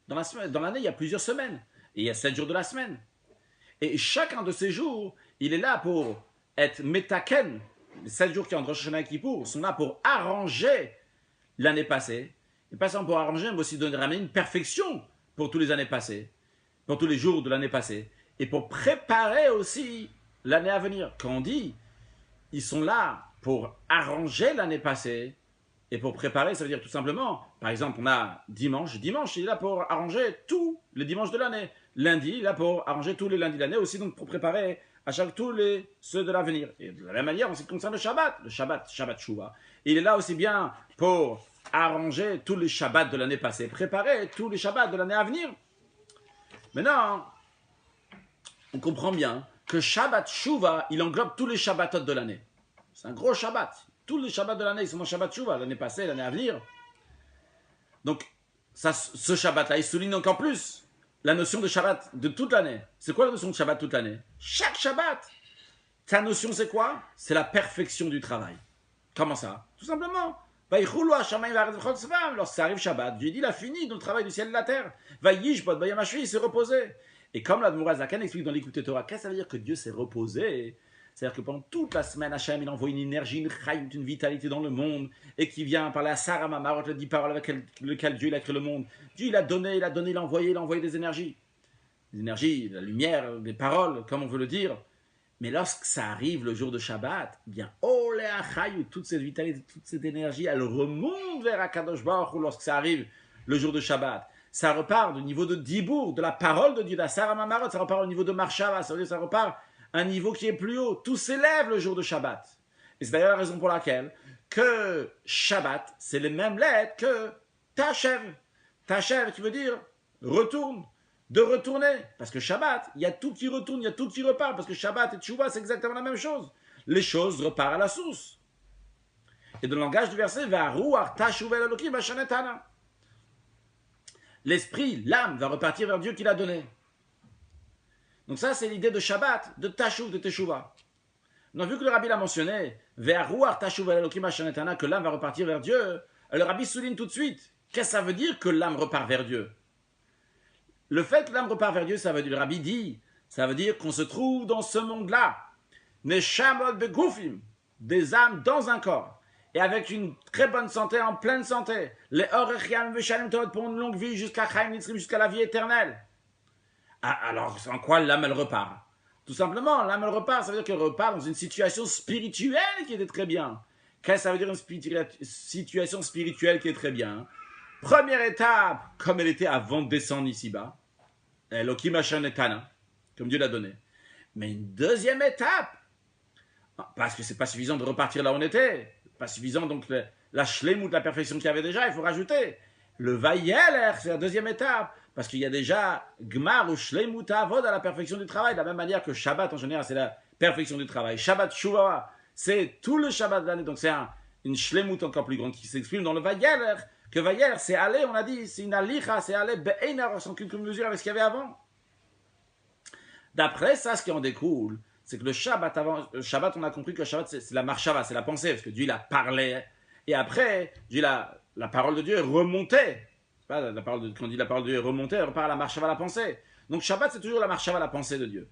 Dans l'année, il y a plusieurs semaines. Et il y a 7 jours de la semaine. Et chacun de ces jours, il est là pour être metaken. Les 7 jours qui ont entre Rosh Hashanah et Kippour sont là pour arranger l'année passée. Et pas seulement pour arranger, mais aussi de ramener une perfection pour toutes les années passées, pour tous les jours de l'année passée. Et pour préparer aussi l'année à venir. Quand on dit, ils sont là pour arranger l'année passée, et pour préparer, ça veut dire tout simplement, par exemple, on a dimanche, il est là pour arranger tous les dimanches de l'année. Lundi, il est là pour arranger tous les lundis de l'année, aussi donc pour préparer à chaque tous ceux de l'avenir. Et de la même manière, en ce qui concerne le Shabbat Shuvah, il est là aussi bien pour arranger tous les Shabbats de l'année passée, préparer tous les Shabbats de l'année à venir. Maintenant, on comprend bien que Shabbat Shuvah, il englobe tous les Shabbatot de l'année. C'est un gros Shabbat. Tous les Shabbats de l'année, ils sont dans Shabbat Shuvah, l'année passée, l'année à venir. Donc, ce Shabbat-là, il souligne encore plus la notion de Shabbat de toute l'année. C'est quoi la notion de Shabbat toute l'année? Chaque Shabbat, sa notion c'est quoi? C'est la perfection du travail. Comment ça? Tout simplement. Lorsque ça arrive Shabbat, Dieu dit, il a fini dans le travail du ciel et de la terre. Il s'est reposé. Et comme l'Admoura Zakan explique dans l'Écoute Torah, qu'est-ce que ça veut dire que Dieu s'est reposé? C'est-à-dire que pendant toute la semaine, Hachem, il envoie une énergie, une chayut, une vitalité dans le monde, et qui vient par la Sarah Mamarot, les 10 paroles avec lesquelles Dieu il a créé le monde. Dieu il a donné, il a envoyé des énergies. Des énergies, la lumière, des paroles, comme on veut le dire. Mais lorsque ça arrive le jour de Shabbat, eh bien, oh les chayut, toute cette vitalité, toute cette énergie, elle remonte vers Akadosh Baruch Hu lorsque ça arrive le jour de Shabbat. Ça repart du niveau de Dibour, de la parole de Dieu, de la Sarah Mamarot, ça repart au niveau de Marshava, ça veut dire ça repart un niveau qui est plus haut. Tout s'élève le jour de Shabbat. Et c'est d'ailleurs la raison pour laquelle que Shabbat, c'est les mêmes lettres que Tachev. Tachev qui veut dire retourne, de retourner. Parce que Shabbat, il y a tout qui retourne, il y a tout qui repart. Parce que Shabbat et Teshuvah, c'est exactement la même chose. Les choses repartent à la source. Et dans le langage du verset, Va'aruach tashuv el Elokim b'shanetana. l'esprit, l'âme va repartir vers Dieu qui l'a donné. Donc ça, c'est l'idée de Shabbat, de Tashuv, de Teshuvah. On a vu que le rabbi l'a mentionné, que l'âme va repartir vers Dieu. Le rabbi souligne tout de suite, qu'est-ce que ça veut dire que l'âme repart vers Dieu? Le fait que l'âme repart vers Dieu, ça veut dire, le rabbi dit, ça veut dire qu'on se trouve dans ce monde-là, Neshamot begufim, des âmes dans un corps, et avec une très bonne santé, en pleine santé, les Orechiam Veshalim Tod pour une longue vie jusqu'à Chaim Nitzrim, jusqu'à la vie éternelle. Alors, en quoi l'âme, elle repart? Tout simplement, l'âme, elle repart, ça veut dire qu'elle repart dans une situation spirituelle qui était très bien. Qu'est-ce que ça veut dire une situation spirituelle qui est très bien? Première étape, comme elle était avant de descendre ici-bas, Elohim Hashem Netana, comme Dieu l'a donné. Mais une deuxième étape, parce que c'est pas suffisant de repartir là où on était, pas suffisant donc la shlemut, la perfection qu'il y avait déjà, il faut rajouter. Le vayeler, c'est la deuxième étape, parce qu'il y a déjà gmar ou shlemut avod à la perfection du travail, de la même manière que Shabbat en général, c'est la perfection du travail. Shabbat Shuvah, c'est tout le Shabbat de l'année, donc c'est une shlemut encore plus grande qui s'exprime dans le vayeler, que vayeler, c'est aller, on a dit, c'est une alicha, c'est aller be'einer, sans aucune mesure avec ce qu'il y avait avant. D'après ça, ce qui en découle, c'est que le Shabbat, on a compris que le Shabbat, c'est la marshava, c'est la pensée, parce que Dieu, il a parlé, et après, Dieu, la parole de Dieu est remontée. Pas quand on dit la parole de Dieu est remontée, elle repart à la marshava, la pensée. Donc Shabbat, c'est toujours la marshava, la pensée de Dieu.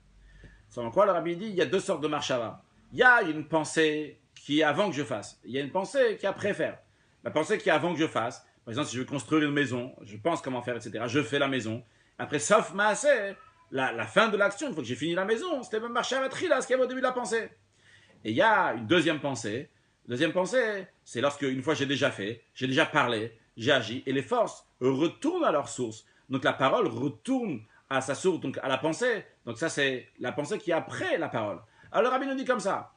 Sans quoi, le rabbi dit, il y a deux sortes de marshava. Il y a une pensée qui est avant que je fasse. Il y a une pensée qui est après faire. La pensée qui est avant que je fasse, par exemple, si je veux construire une maison, je pense comment faire, etc. Je fais la maison. Après, sauf maaseh, la fin de l'action, une fois que j'ai fini la maison, c'était même marcher à la trila, ce qu'il y avait au début de la pensée. Et il y a une deuxième pensée. Deuxième pensée, c'est lorsque, une fois j'ai déjà fait, j'ai déjà parlé, j'ai agi, et les forces retournent à leur source. Donc la parole retourne à sa source, donc à la pensée. Donc ça, c'est la pensée qui est après la parole. Alors le rabbi nous dit comme ça.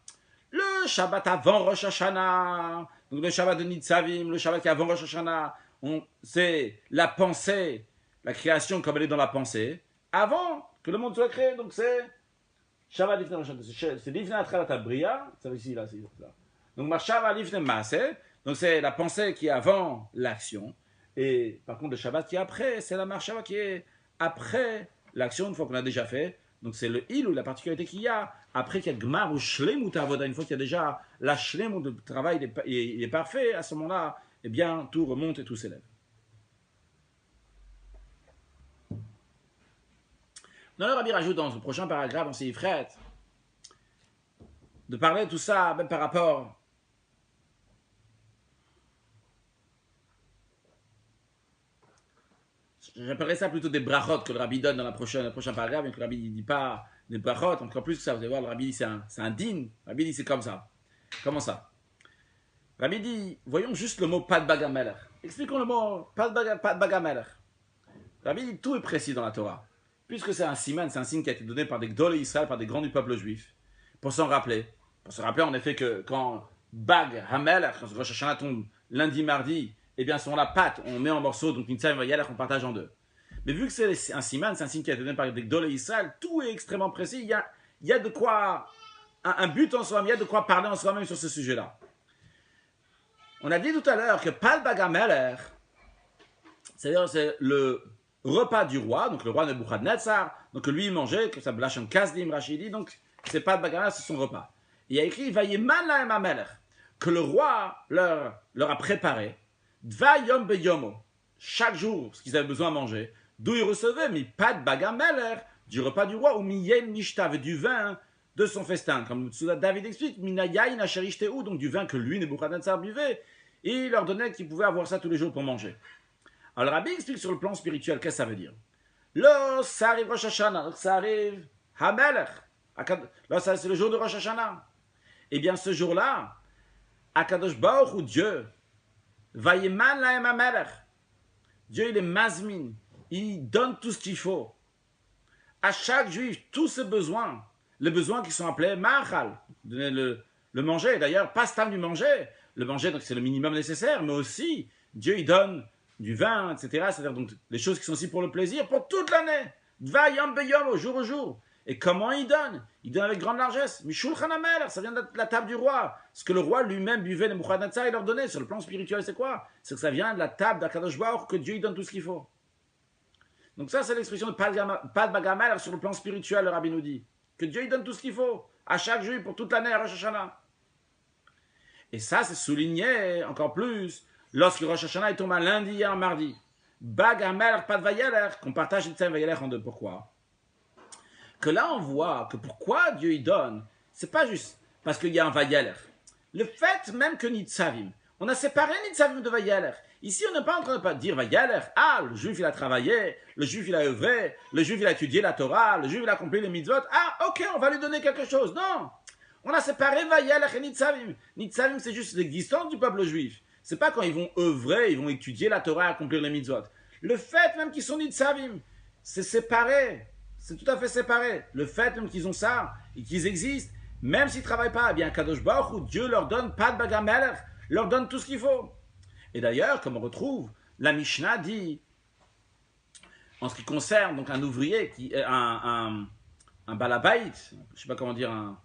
Le Shabbat avant Rosh Hashanah, donc le Shabbat de Nitzavim, le Shabbat qui est avant Rosh Hashanah, c'est la pensée, la création comme elle est dans la pensée, avant que le monde soit créé. Donc c'est Shabbat Lifnei Rosh Hashanah, c'est Lifnei Atchalat Bria, ça veut ici, là, c'est là. Donc Shabbat Lifnei Maaseh, donc c'est la pensée qui est avant l'action, et par contre le Shabbat qui est après, c'est la marshava qui est après l'action, une fois qu'on a déjà fait. Donc c'est le il ou la particularité qu'il y a après qu'il y a gmar ou shlemut avoda, une fois qu'il y a déjà la shlemut de travail, il est parfait, à ce moment-là, eh bien tout remonte et tout s'élève. Non, le rabbi rajoute dans le prochain paragraphe, dans ses ifret, de parler de tout ça, même par rapport j'appellerais ça plutôt des brachot que le rabbi donne dans le prochain paragraphe, mais que le rabbi ne dit pas des brachot, encore plus que ça, vous allez voir, le rabbi dit c'est un din, le rabbi dit c'est comme ça. Comment ça? Le rabbi dit, voyons juste le mot pad bagamelech. Expliquons le mot pad bagamelech. Le rabbi dit tout est précis dans la Torah. Puisque c'est un siman, c'est un signe qui a été donné par des gdolé Israël, par des grands du peuple juif, pour s'en rappeler. Pour se rappeler en effet que quand Bag Hamelech, quand Rosh Hashanah tombe lundi, mardi, eh bien, sur la pâte, on met en morceaux, donc Nitzavim Vayelech, on partage en deux. Mais vu que c'est un siman, c'est un signe qui a été donné par des gdolé Israël, tout est extrêmement précis. Il y a de quoi, un but en soi-même, il y a de quoi parler en soi-même sur ce sujet-là. On a dit tout à l'heure que Pal Bagamelech, c'est-à-dire c'est le repas du roi, donc le roi Nebuchadnezzar, donc lui il mangeait, que ça blache un kasdim, Rachidi, donc c'est pas de Bagamelech, c'est son repas. Et il y a écrit Vayeman lahem hamelech, que le roi leur a préparé, Dva yom beyomo, chaque jour, ce qu'ils avaient besoin de manger, d'où ils recevaient, mais pas de Bagamelech, du repas du roi, ou miyen nishtav, du vin de son festin, comme David explique, minayayin asherishteu, donc du vin que lui, Nebuchadnezzar, buvait, et il leur donnait qu'ils pouvaient avoir ça tous les jours pour manger. Alors, le rabbi explique sur le plan spirituel, qu'est-ce que ça veut dire? Là, ça arrive Rosh Hashanah, ça arrive Hamelech. Là, c'est le jour de Rosh Hashanah. Eh bien, ce jour-là, Akadosh Baruch Hu, Dieu, Vayeman lahem hamelech. Dieu, il est mazmin. Il donne tout ce qu'il faut. À chaque juif, tous ses besoins, les besoins qui sont appelés ma'achal, donner le manger. D'ailleurs, pas stam du manger. Le manger, donc c'est le minimum nécessaire, mais aussi, Dieu, il donne du vin, etc. C'est-à-dire donc les choses qui sont aussi pour le plaisir, pour toute l'année. Dva yom beyom, au jour au jour. Et comment il donne? Il donne avec grande largesse. Mishulchan hamelech, ça vient de la table du roi. Ce que le roi lui-même buvait, les Nebuchadnezzar, il leur donnait. Sur le plan spirituel, c'est quoi? C'est que ça vient de la table d'Akadosh Baruch, que Dieu il donne tout ce qu'il faut. Donc ça, c'est l'expression de pas de bagamal sur le plan spirituel, le Rabbi nous dit. Que Dieu, il donne tout ce qu'il faut, à chaque juif, pour toute l'année à Rosh Hashanah. Et ça, c'est souligné encore plus lorsque Rosh Hashanah tombe un lundi et un mardi. Bagamal, pas de vayeler, qu'on partage le thème vayeler en deux. Pourquoi? Que là, on voit que pourquoi Dieu, il donne, c'est pas juste parce qu'il y a un vayeler. Le fait même que Nitzavim, on a séparé Nitzavim de vayeler. Ici, on n'est pas en train de dire vayeler. Ah, le juif, il a travaillé, le juif, il a œuvré, le juif, il a étudié la Torah, le juif, il a accompli les mitzvot. Ah, ok, on va lui donner quelque chose. Non! On a séparé vayeler et Nitzavim. Nitzavim, c'est juste l'existence du peuple juif. C'est pas quand ils vont œuvrer, ils vont étudier la Torah et accomplir les mitzvot. Le fait même qu'ils sont Nitzavim, c'est séparé. C'est tout à fait séparé. Le fait même qu'ils ont ça et qu'ils existent, même s'ils ne travaillent pas, eh bien, Kadosh Baruch Hu, Dieu leur donne pas de bagamelech, leur donne tout ce qu'il faut. Et d'ailleurs, comme on retrouve, la Mishnah dit, en ce qui concerne donc un ouvrier, un balabait, je ne sais pas comment dire, un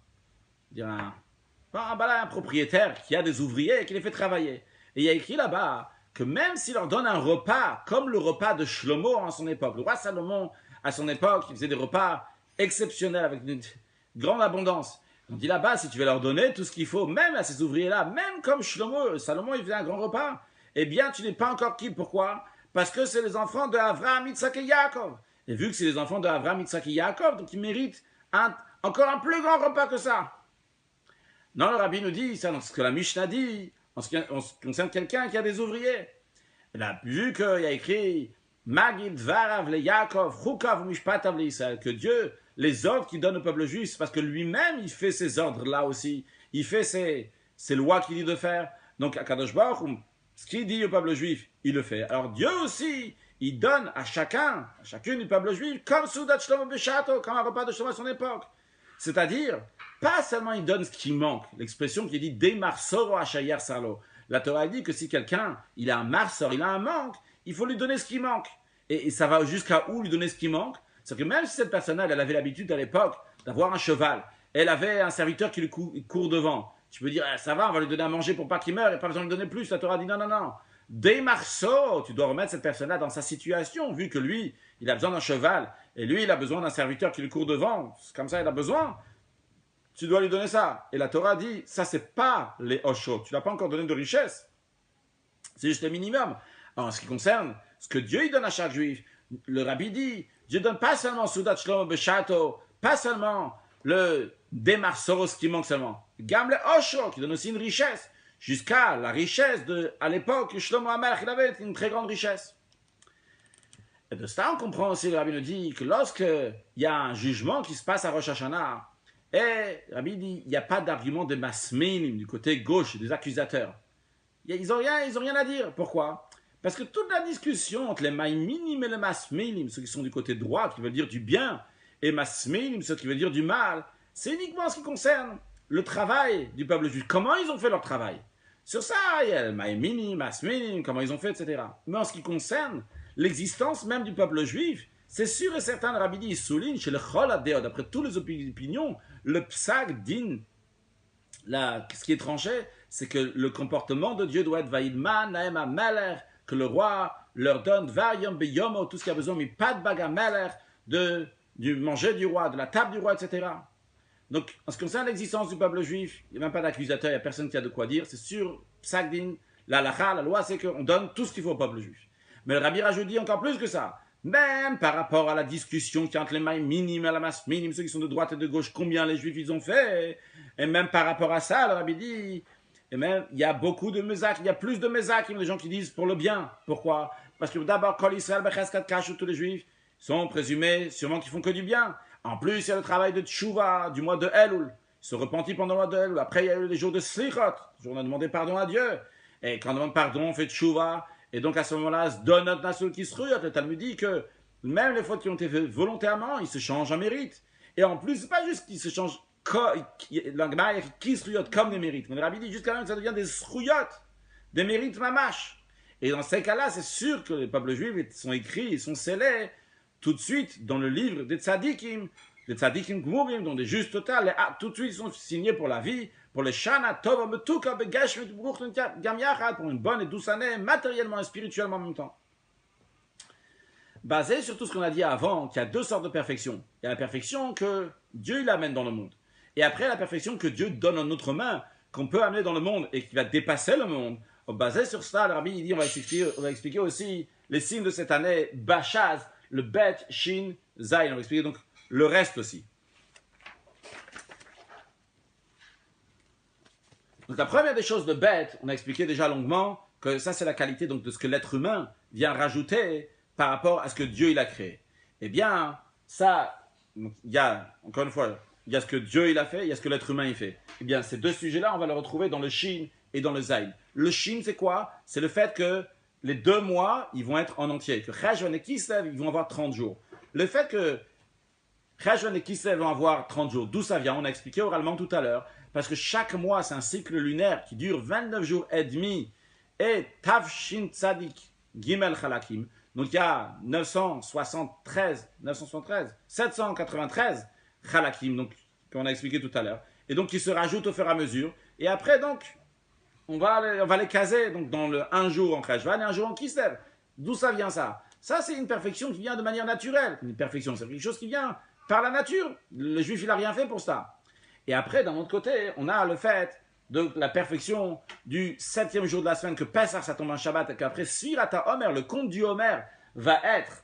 propriétaire qui a des ouvriers et qui les fait travailler. Et il y a écrit là-bas que même s'il leur donne un repas, comme le repas de Shlomo à son époque, le roi Salomon à son époque, il faisait des repas exceptionnels avec une grande abondance. On dit là-bas, si tu veux leur donner tout ce qu'il faut, même à ces ouvriers-là, même comme Salomon, il faisait un grand repas, eh bien, tu n'es pas encore qui. Pourquoi? Parce que c'est les enfants de Avraham, Yitzhak et Yaakov. Et vu que c'est les enfants de Avraham, Yitzhak et Yaakov, donc ils méritent encore un plus grand repas que ça. Non, le Rabbi nous dit, ça, dans ce que la Mishnah dit, en ce qui concerne quelqu'un qui a des ouvriers. Et là, vu qu'il y a écrit Magid Varav le Yaakov, Chukav Mishpatav le Israël, que Dieu, les ordres qu'il donne au peuple juif, c'est parce que lui-même, il fait ces ordres-là aussi. Il fait ces lois qu'il dit de faire. Donc, à Kadosh Baruch Hu, ce qu'il dit au peuple juif, il le fait. Alors, Dieu aussi, il donne à chacune du peuple juif, comme Soudat Shlomo Beshato, comme un repas de Shlomo à son époque. C'est-à-dire, pas seulement il donne ce qui manque, l'expression qui dit Deimar Soro Ashayer Salo. La Torah dit que si quelqu'un, il a un marsor, il a un manque, il faut lui donner ce qui manque. Et ça va jusqu'à où lui donner ce qui manque? C'est que même si cette personne-là, elle avait l'habitude à l'époque d'avoir un cheval, elle avait un serviteur qui lui court devant, tu peux dire, ça va, on va lui donner à manger pour pas qu'il meure, il n'y a pas besoin de lui donner plus. La Torah dit non, non, non. Demarso, tu dois remettre cette personne-là dans sa situation, vu que lui, il a besoin d'un cheval, et lui, il a besoin d'un serviteur qui lui court devant, comme ça, il a besoin. Tu dois lui donner ça. Et la Torah dit, ça, c'est pas les hoshot. Tu n'as pas encore donné de richesse. C'est juste le minimum. Alors, en ce qui concerne ce que Dieu il donne à chaque juif, le Rabbi dit, Dieu donne pas seulement Soudat Shlomo Beshato, pas seulement le Demar Soros qui manque seulement, Gam le Osho qui donne aussi une richesse, jusqu'à la richesse à l'époque, Shlomo Amelach, il avait une très grande richesse. Et de cela, on comprend aussi, le Rabbi nous dit que lorsqu'il y a un jugement qui se passe à Rosh Hashanah, et le Rabbi dit, il n'y a pas d'argument de masminim du côté gauche des accusateurs. Ils n'ont rien à dire. Pourquoi? Parce que toute la discussion entre les maïminim et les masminim, ceux qui sont du côté droit, qui veulent dire du bien, et masminim, ceux qui veulent dire du mal, c'est uniquement ce qui concerne le travail du peuple juif. Comment ils ont fait leur travail? Sur ça, il y a le maïminim, masminim, comment ils ont fait, etc. Mais en ce qui concerne l'existence même du peuple juif, c'est sûr et certain, le Rabbi dit, il souligne chez le Chol Adéod, d'après toutes les opinions, le psak din, ce qui est tranché, c'est que le comportement de Dieu doit être Vaïdman, Naem Ameler, que le roi leur donne Vayom Beyomo, tout ce qu'il a besoin, mais pas de Bagameler, du manger du roi, de la table du roi, etc. Donc, en ce qui concerne l'existence du peuple juif, il n'y a même pas d'accusateur, il n'y a personne qui a de quoi dire, c'est sûr, psak din, la loi, c'est qu'on donne tout ce qu'il faut au peuple juif. Mais le Rabbi rajoute dit encore plus que ça. Même par rapport à la discussion qui entre les mailles minimes et la masse minime, ceux qui sont de droite et de gauche, combien les juifs ils ont fait, et même par rapport à ça, le Rabbi dit, et même il y a beaucoup de mezak, il y a plus de mezak, les gens qui disent pour le bien. Pourquoi? Parce que d'abord, Kol Israël, Becheskat Kash, tous les juifs sont présumés sûrement qu'ils font que du bien. En plus, il y a le travail de Tchouva, du mois de Elul. Ils se repentit pendant le mois de Elul. Après, il y a eu les jours de Slichot, le jour où on a demandé pardon à Dieu. Et quand on demande pardon, on fait Tchouva. Et donc à ce moment-là, donne notre nation qui se rue. Le Talmud dit que même les fautes qui ont été faites volontairement, ils se changent en mérite. Et en plus, c'est pas juste qu'ils se changent qui se ruyot comme des mérites. Mais le Rabbi dit jusqu'à là que ça devient des sruyot, des mérites mamash. Et dans ces cas-là, c'est sûr que les peuples juifs sont écrits, ils sont scellés tout de suite dans le livre des tzadikim gmurim, dont des justes totales. Tout de suite, ils sont signés pour la vie, pour les shana, tova, betuka, begashmit, gam yachad, pour une bonne et douce année, matériellement et spirituellement en même temps. basé sur tout ce qu'on a dit avant, qu'il y a deux sortes de perfection. Il y a la perfection que Dieu il amène dans le monde. Et après, la perfection que Dieu donne en notre main, qu'on peut amener dans le monde et qui va dépasser le monde. Basé sur ça, le Rabbi il dit, on va expliquer aussi les signes de cette année, Bachaz, le Bet, Shin, Zayin. On va expliquer donc le reste aussi. Donc la première des choses de bête, on a expliqué déjà longuement que ça c'est la qualité donc, de ce que l'être humain vient rajouter par rapport à ce que Dieu il a créé. Eh bien, ça, il y a, encore une fois, il y a ce que Dieu il a fait, il y a ce que l'être humain il fait. Eh bien, ces deux sujets-là, on va les retrouver dans le Shin et dans le Zayin. Le Shin, c'est quoi? C'est le fait que les 2 mois, ils vont être en entier. Que Cheshvan et Kislev, ils vont avoir 30 jours. Le fait que Cheshvan et Kislev vont avoir 30 jours, d'où ça vient? On a expliqué oralement tout à l'heure. Parce que chaque mois, c'est un cycle lunaire qui dure 29 jours et demi. Et Tavshin Tzadik Gimel Chalakim. Donc il y a 793 Chalakim, donc qu'on a expliqué tout à l'heure. Et donc qui se rajoutent au fur et à mesure. Et après, donc, on va les caser donc, dans le un jour en Cheshvan et un jour en Kislev. D'où ça vient ça? Ça, c'est une perfection qui vient de manière naturelle. Une perfection, c'est quelque chose qui vient par la nature. Le juif, il n'a rien fait pour ça. Et après, d'un autre côté, on a le fait de la perfection du 7e jour de la semaine, que Pessah, ça tombe en Shabbat, et qu'après, Sfirata Omer, le compte du Homer, va être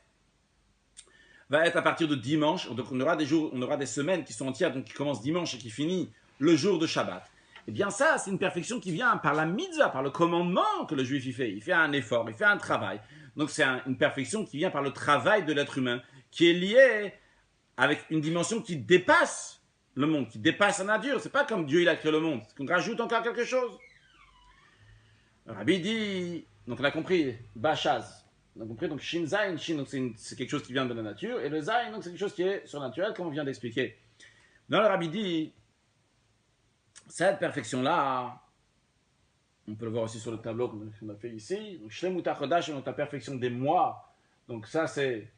à partir de dimanche. Donc on aura des jours, on aura des semaines qui sont entières, donc qui commencent dimanche et qui finissent le jour de Shabbat. Eh bien ça, c'est une perfection qui vient par la mitzvah, par le commandement que le juif il fait. Il fait un effort, il fait un travail. Donc c'est une perfection qui vient par le travail de l'être humain, qui est lié avec une dimension qui dépasse le monde, qui dépasse la nature. C'est pas comme Dieu il a créé le monde, c'est qu'on rajoute encore quelque chose. Le Rabbi dit, donc on a compris, Bachaz. On a compris, donc Shin Zayin, Shin, donc c'est quelque chose qui vient de la nature, et le Zayin, donc c'est quelque chose qui est surnaturel, comme on vient d'expliquer. Dans le Rabbi dit, cette perfection-là, on peut le voir aussi sur le tableau qu'on a fait ici, donc Shlemut HaChodesh, donc la perfection des mois, donc ça c'est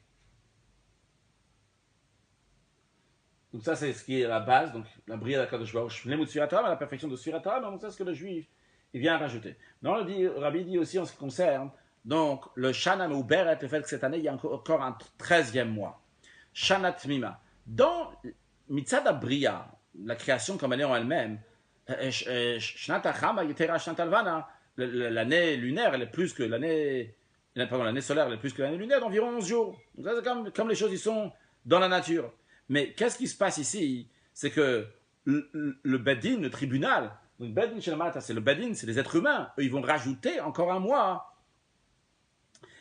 ce qui est la base, donc la bria d'Akadosh Baruch, Shlemut Sfirat Torah, la perfection de Sfirat Torah, donc ça c'est ce que le juif il vient rajouter. Non, le Rabbi dit aussi en ce qui concerne donc le Shana Meuberet, le fait que cette année il y a encore un 13e mois. Shana Tmima. Dans Mitzad Bria, la création comme elle est en elle-même, Shnat Achama Yetera Shnat Alvana, l'année lunaire elle est plus que l'année solaire elle est plus que l'année lunaire d'environ 11 jours. Donc ça c'est comme les choses ils sont dans la nature. Mais qu'est-ce qui se passe ici? C'est que le Bedin, le tribunal, le Bedin Shelmata, c'est le Bedin, c'est les êtres humains. Eux, ils vont rajouter encore un mois.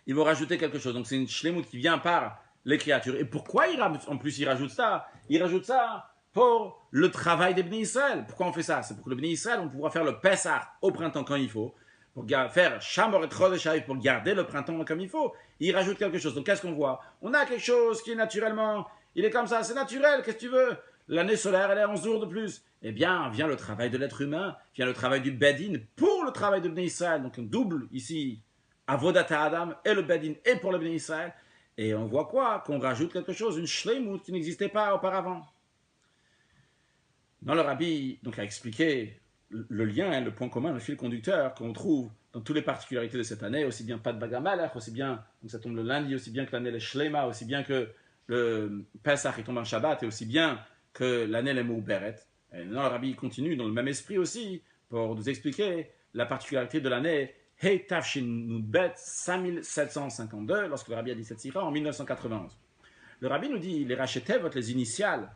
Ils vont rajouter quelque chose. Donc c'est une shlemut qui vient par les créatures. Et pourquoi en plus ils rajoutent ça? Ils rajoutent ça pour le travail des Bnei Israël. Pourquoi on fait ça? C'est pour que le Bnei Israël, on pourra faire le Pessah au printemps quand il faut. Pour faire Shamor et Chodesh pour garder le printemps comme il faut. Ils rajoutent quelque chose. Donc qu'est-ce qu'on voit? On a quelque chose qui est naturellement... Il est comme ça, c'est naturel, qu'est-ce que tu veux? L'année solaire, elle est 11 jours de plus. Eh bien, vient le travail de l'être humain, vient le travail du Bedin pour le travail de Bnei Israël. Donc, on double ici Avodata Adam et le Bedin et pour le Bnei Israël. Et on voit quoi? Qu'on rajoute quelque chose, une shleimut qui n'existait pas auparavant. Dans le Rabbi, donc, a expliqué le lien, le point commun, le fil conducteur qu'on trouve dans toutes les particularités de cette année, aussi bien pas de Bagamalach, aussi bien, donc ça tombe le lundi, aussi bien que l'année les Shlema, aussi bien que le Pesach il tombe en Shabbat et aussi bien que l'année les Meuberet. Et non, le Rabbi continue dans le même esprit aussi pour nous expliquer la particularité de l'année Hey Tafshin Nudbet 5752 lorsque le Rabbi a dit cette sira en 1991. Le Rabbi nous dit les Rachetevot, les initiales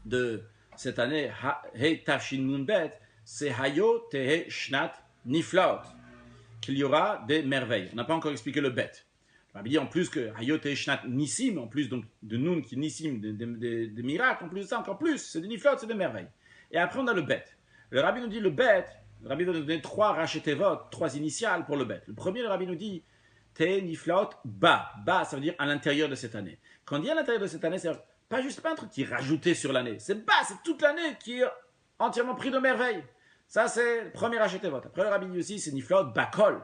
de cette année Hey Tafshin Nudbet, c'est Hayo Tehe Shnat Niflaot, qu'il y aura des merveilles. On n'a pas encore expliqué le bet. Le Rabbi dit en plus que Hayot et Shnat Nissim, en plus donc de Nun qui Nissim, des miracles, en plus de ça, encore plus, c'est des niflot, c'est des merveilles. Et après on a le bet. Le Rabbi nous dit le bet, le Rabbi va nous donner 3 rachetevot, 3 initiales pour le bet. Le premier, le Rabbi nous dit Te niflot ba. Ba, ça veut dire à l'intérieur de cette année. Quand on dit à l'intérieur de cette année, c'est pas juste pas un truc qui est rajouté sur l'année. C'est ba, c'est toute l'année qui est entièrement pris de merveilles. Ça, c'est le premier rachetevot. Après, le Rabbi dit aussi c'est niflot bakol.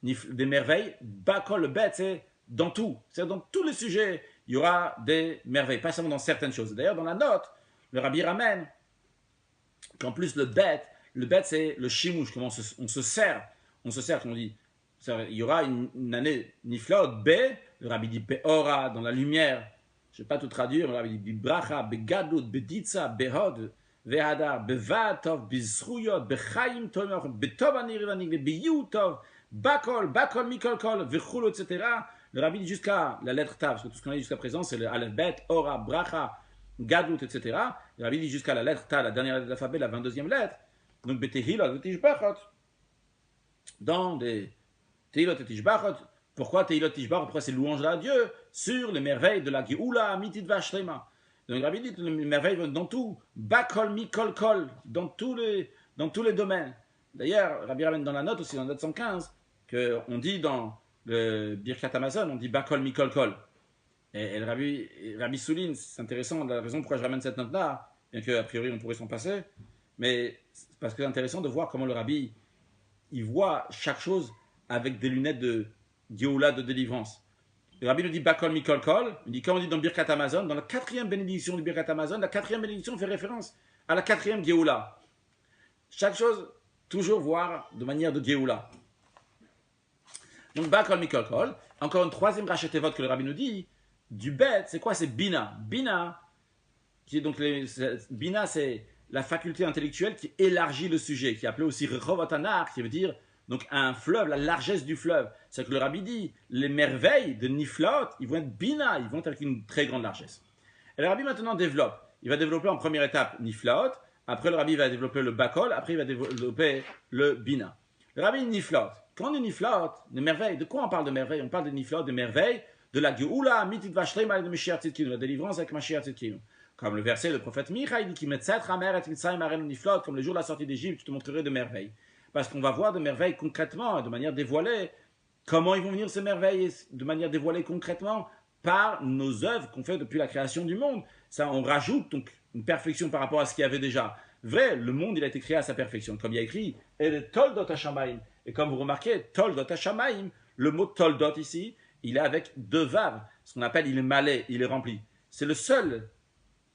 Des merveilles, Bakol, le bet, c'est dans tout. C'est dans tous les sujets, il y aura des merveilles, pas seulement dans certaines choses. D'ailleurs, dans la note, le Rabbi ramène qu'en plus le bet c'est le shimouch, comment on se sert, comme on dit, Il y aura une année Niflaot, B, le rabbi dit Beora, dans la lumière. Je ne vais pas tout traduire, le rabbi dit Bracha, Begadlut, Beditza, Behod, Vehadar, Bevatov, Bizruyot, Bechaim Tomer, Betov Anirvanig, Beyutov, Bakol, Bakol Mikolkol, Vechul, etc. Le rabbi dit jusqu'à la lettre Tav, parce que tout ce qu'on a dit jusqu'à présent, c'est le Aleph Bet, Ora, Bracha, Gadlut, etc. Le rabbi dit jusqu'à la lettre Ta, la dernière lettre de l'alphabet, la 22e lettre. Donc Betehilot, Betishbachot. Dans des Tehilot et Tishbachot. Pourquoi Tehilot et Tishbachot? Pourquoi c'est louange à Dieu sur les merveilles de la Geoula, Mitit Vashlema. Donc le rabbi dit que les merveilles vont dans tout. Bakol, Mikol, Kol, dans tous les domaines. D'ailleurs, Rabbi ramène dans la note aussi, dans la note 115, qu'on dit dans le Birkat Amazon, on dit Bakol, Mikol, Kol. Et le rabbi souligne, c'est intéressant, la raison pourquoi je ramène cette note-là, bien qu'a priori on pourrait s'en passer, mais c'est parce que c'est intéressant de voir comment le rabbi, il voit chaque chose avec des lunettes de Géoula, de délivrance. Le rabbi nous dit Bakol Mikol Kol, il dit, comme on dit dans Birkat Amazon, dans la 4e bénédiction du Birkat Amazon, la 4e bénédiction fait référence à la 4e Géoula. Chaque chose, toujours voir de manière de Géoula. Donc Bakol Mikol Kol, encore une 3e rachetevot que le rabbi nous dit, du bet, c'est quoi? C'est Bina. Bina, Bina, c'est la faculté intellectuelle qui élargit le sujet, qui est appelé aussi Rechov Anar, qui veut dire donc un fleuve, la largesse du fleuve. C'est que le rabbi dit, les merveilles de Niflaot, ils vont être Bina, ils vont être avec une très grande largesse. Et le rabbi maintenant développe. Il va développer en première étape Niflaot, après le rabbi va développer le Bakol, après il va développer le Bina. Le rabbi Niflaot. Quand on dit Niflaot, les merveilles, de quoi on parle de merveilles? On parle de Niflaot, des merveilles de la Geoula, Mitit Vashlema, de Mashiach Tzidkinu, la délivrance avec Mashiach Tzidkinu. Comme le verset du prophète Micha, il dit qu'il met comme le jour de la sortie d'Égypte, je te montrerai de merveilles. Parce qu'on va voir de merveilles concrètement, de manière dévoilée. Comment ils vont venir ces merveilles de manière dévoilée concrètement? Par nos œuvres qu'on fait depuis la création du monde. Ça, on rajoute donc une perfection par rapport à ce qu'il y avait déjà. Vrai, le monde, il a été créé à sa perfection. Comme il y a écrit, et Toldot Hashamayim. Et comme vous remarquez, Toldot Hashamayim, le mot Toldot ici, il est avec 2 vaves. Ce qu'on appelle, il est malais, il est rempli. C'est le seul,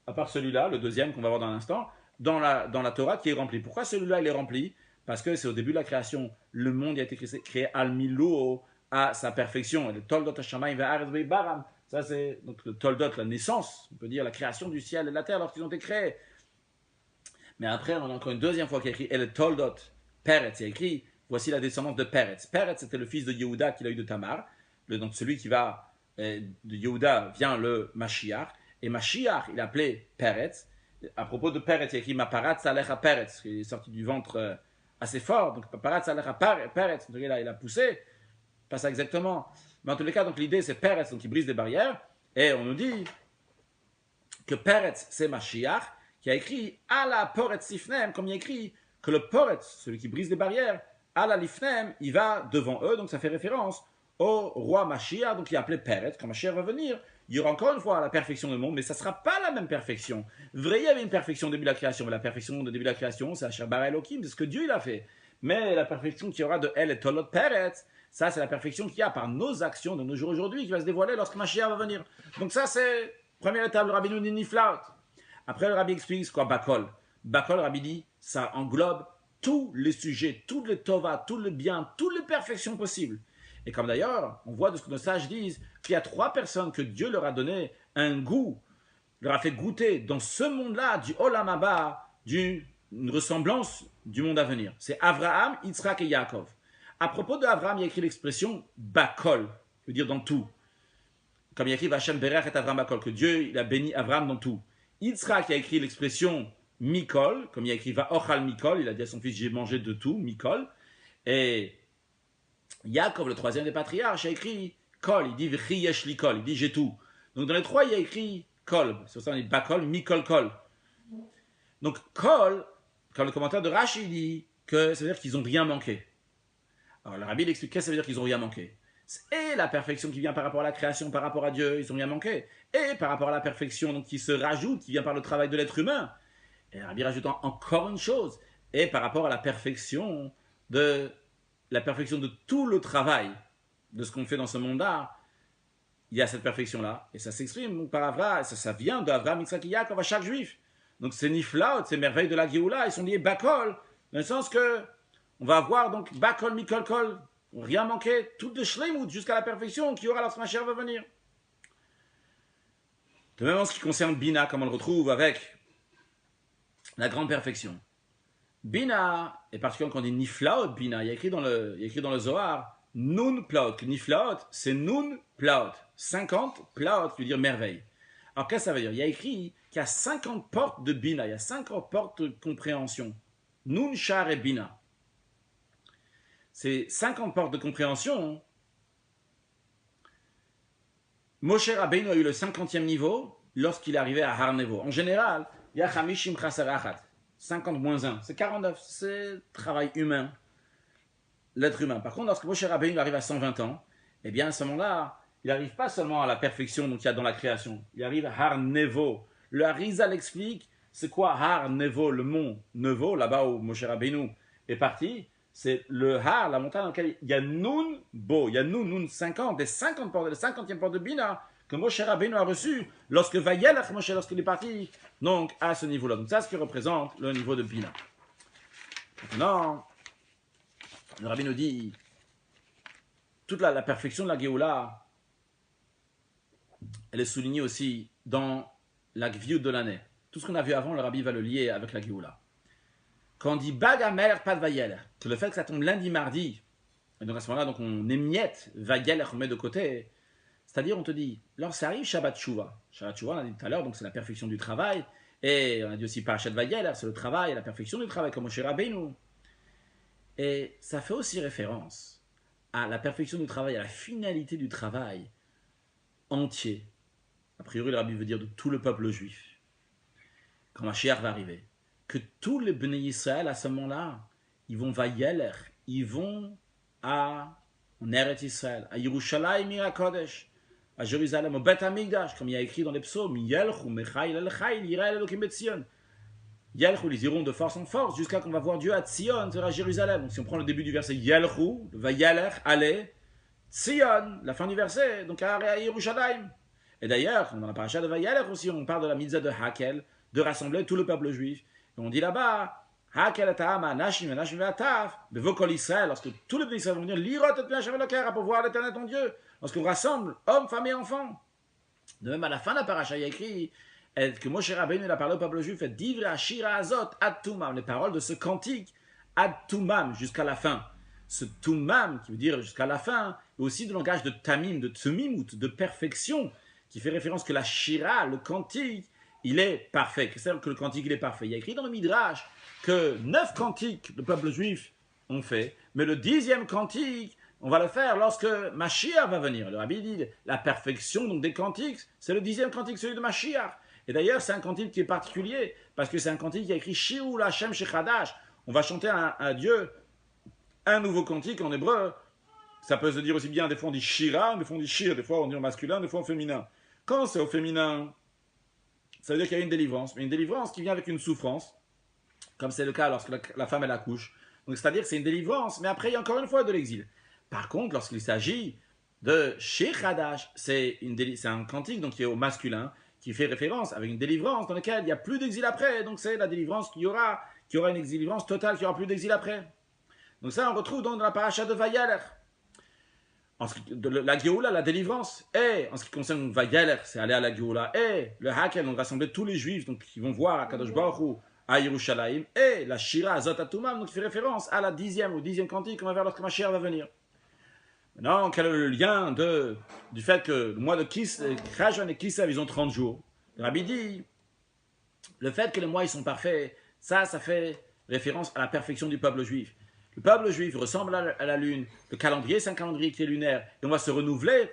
à part celui-là, le deuxième qu'on va voir dans l'instant, dans la Torah qui est rempli. Pourquoi celui-là, il est rempli? Parce que c'est au début de la création, le monde a été créé al-milo, à sa perfection. Et le Toldot Hashamayim ve'aretz ve'baram. Ça, c'est donc le Toldot, la naissance, on peut dire la création du ciel et de la terre lorsqu'ils ont été créés. Mais après, on a encore une deuxième fois qui est écrit, et le Toldot, Peretz, il est écrit, voici la descendance de Peretz. Peretz, c'était le fils de Yehuda qu'il a eu de Tamar. Donc celui qui va de Yehuda vient le Mashiach. Et Mashiach, il est appelé Peretz. À propos de Peretz, il est écrit Maparat Salecha Peretz, qui est sorti du ventre assez fort. Donc Maparat Salecha Peretz, donc il a poussé. Pas ça exactement. Mais en tous les cas, donc l'idée c'est Peretz, donc il brise des barrières. Et on nous dit que Peretz, c'est Mashiach, qui a écrit Ala Poretz Sifnem, comme il a écrit que le Poretz, celui qui brise des barrières, Ala Lifnem, il va devant eux. Donc ça fait référence au roi Mashiach, donc il est appelé Peretz. Quand Mashiach va venir, il y aura encore une fois la perfection du monde, mais ça ne sera pas la même perfection. Vrai, il y avait une perfection au début de la création, mais la perfection au début de la création, c'est Asher Bara Elohim, c'est ce que Dieu il a fait. Mais la perfection qu'il y aura de El et Tolot Peretz, ça c'est la perfection qu'il y a par nos actions de nos jours aujourd'hui, qui va se dévoiler lorsque Mashiach va venir. Donc ça c'est première étape, le Rabbi nous dit Niflaot. Après le Rabbi explique ce quoi Bakol. Bakol, le Rabbi dit, ça englobe tous les sujets, tous les tovas, tous les biens, toutes les perfections possibles. Et comme d'ailleurs, on voit de ce que nos sages disent, qu'il y a 3 personnes que Dieu leur a donné un goût, leur a fait goûter dans ce monde-là, du Olam Haba, une ressemblance du monde à venir. C'est Avraham, Yitzhak et Yaakov. À propos d'Avraham, il y a écrit l'expression Bakol, qui veut dire dans tout. Comme il y a écrit Vachem Berech et Avraham Bakol, que Dieu il a béni Avraham dans tout. Yitzhak a écrit l'expression Mikol, comme il y a écrit Va Ochal Mikol, il a dit à son fils j'ai mangé de tout, Mikol. Et Yaakov, le 3e des patriarches, a écrit Kol, il dit V'chi yesh li kol, il dit j'ai tout. Donc dans les 3, il y a écrit Kol, c'est pour ça qu'on dit Bakol, Mikol, Kol. Donc Kol, comme le commentaire de Rashi dit que ça veut dire qu'ils n'ont rien manqué. Alors le Rabbi explique qu'est-ce que ça veut dire qu'ils n'ont rien manqué. Et la perfection qui vient par rapport à la création, par rapport à Dieu, ils n'ont rien manqué. Et par rapport à la perfection donc, qui se rajoute, qui vient par le travail de l'être humain. Et le Rabbi rajoute encore une chose. Et par rapport à la perfection de tout le travail de ce qu'on fait dans ce monde-là, il y a cette perfection-là. Et ça s'exprime par Avraham, ça vient d'Avraham, Yitzhak et Yaakov à chaque juif. Donc ces Niflaot, ces merveilles de la Géoula, ils sont liés Bakol, dans le sens que on va avoir donc Bakol, Mikol, Kol, rien manquer, tout de shleimut, jusqu'à la perfection qu'il y aura lorsque Mashiach va venir. De même en ce qui concerne Bina, comme on le retrouve avec la grande perfection. Bina, et particulièrement quand on dit Niflaot Bina, il y a écrit dans le Zohar, Nun Plaot. Niflaot, c'est Nun Plaot. 50 Plaot, qui veut dire merveille. Alors qu'est-ce que ça veut dire? Il y a écrit qu'il y a 50 portes de Bina, il y a 50 portes de compréhension. Nun, Shar et Bina. Ces 50 portes de compréhension, Moshe Rabbeinu a eu le 50e niveau lorsqu'il est arrivé à Har Nevo. En général, il y a Hamishim Chasarachat, 50 moins 1, c'est 49, c'est travail humain, l'être humain. Par contre, lorsque Moshe Rabbeinu arrive à 120 ans, eh bien à ce moment-là, il n'arrive pas seulement à la perfection qu'il y a dans la création, il arrive à Har Nevo. Le Harizal explique, c'est quoi Har Nevo, le mont Nevo, là-bas où Moshe Rabbeinu est parti. C'est le Har, la montagne dans laquelle il y a Nun Bo, il y a Nun 50, les 50 portes, le 50e porte de Bina que Moshe Rabbeinu a reçu lorsque Vayelach Moshe, lorsqu'il est parti, donc à ce niveau-là. Donc ça, ce qui représente le niveau de Bina. Maintenant, le Rabbi nous dit, toute la perfection de la Géoula, elle est soulignée aussi dans la Gviut de l'année. Tout ce qu'on a vu avant, le Rabbi va le lier avec la Géoula. Quand on dit Bagamer Pad Vayelach, que le fait que ça tombe lundi, mardi, et donc à ce moment-là, donc on émiette Vayelach, on met de côté, c'est-à-dire on te dit, lorsque ça arrive Shabbat Shuvah, Shabbat Shuvah, on a dit tout à l'heure, donc c'est la perfection du travail, et on a dit aussi Parashat Vayelach, c'est le travail, la perfection du travail, comme Moshe Rabbeinu. Et ça fait aussi référence à la perfection du travail, à la finalité du travail entier. A priori, le Rabbi veut dire de tout le peuple juif. Quand Mashiach va arriver, que tous les Bnei Israël, à ce moment-là, ils vont Vayelech, ils vont en Eretz Israël, à Yerushalayim Ira Kodesh, à Jérusalem, au Beth Amikdash, comme il y a écrit dans les psaumes, Yelchu Mechail El Chail, Yirael Elokim Bet Zion. Yelchu, ils iront de force en force, jusqu'à qu'on va voir Dieu à Tzion, à Jérusalem. Donc si on prend le début du verset Yelchu, Vayelech, allez, Tzion, la fin du verset, donc à Yerushalayim. Et d'ailleurs, dans la paracha de Vayelech aussi, on parle de la mitzvah de Hakel, de rassembler tout le peuple juif. Et on dit là-bas, Hakel Atama, Nashim, Nashim Ataf, Bevokol Israël, lorsque tous les Israël vont venir, Lirot et Pnei Hashem Elokecha, pour voir l'éternel ton Dieu, lorsqu'on rassemble hommes, femmes et enfants. De même, à la fin de la paracha, il y a écrit que Moshe Rabbeinu a parlé au peuple juif, Divre Ashira Azot, Ad Tumam, les paroles de ce cantique, Ad Tumam, jusqu'à la fin. Ce Tumam, qui veut dire jusqu'à la fin, et aussi du langage de Tamim, de Tzumimut, de perfection, qui fait référence que la Shira, le cantique, il est parfait. C'est-à-dire que le cantique, il est parfait. Il y a écrit dans le Midrash que 9 cantiques le peuple juif ont fait, mais le 10e cantique, on va le faire lorsque Mashiach va venir. Le Rabbi dit la perfection donc des cantiques, c'est le 10e cantique, celui de Mashiach. Et d'ailleurs, c'est un cantique qui est particulier, parce que c'est un cantique qui a écrit Shi'u Lashem Shechadash. On va chanter à Dieu un nouveau cantique en hébreu. Ça peut se dire aussi bien, des fois on dit Shira, des fois on dit Shir, des fois on dit au masculin, des fois au féminin. Quand c'est au féminin, ça veut dire qu'il y a une délivrance, mais une délivrance qui vient avec une souffrance, comme c'est le cas lorsque la femme elle accouche. Donc c'est-à-dire que c'est une délivrance, mais après il y a encore une fois de l'exil. Par contre, lorsqu'il s'agit de Shechadash, c'est un cantique donc qui est au masculin, qui fait référence avec une délivrance dans laquelle il n'y a plus d'exil après. Donc c'est la délivrance qui aura une délivrance totale, qui aura plus d'exil après. Donc ça, on retrouve donc dans la paracha de Vayelech. La Géoula, la délivrance, et en ce qui concerne Vayelech, c'est aller à la Géoula, et le Hakel, on rassembler tous les juifs, donc qui vont voir à Kadosh Baruch Hu, à Yerushalayim, et la Shira Azot Atumam, donc qui fait référence à la 10e cantique qu'on va faire lorsque Mashiach va venir. Maintenant, quel est le lien du fait que le mois de Kislev et Kislev, ils ont 30 jours? Le Rabbi dit, le fait que les mois ils sont parfaits, ça fait référence à la perfection du peuple juif. Le peuple juif ressemble à la lune, le calendrier c'est un calendrier qui est lunaire, et on va se renouveler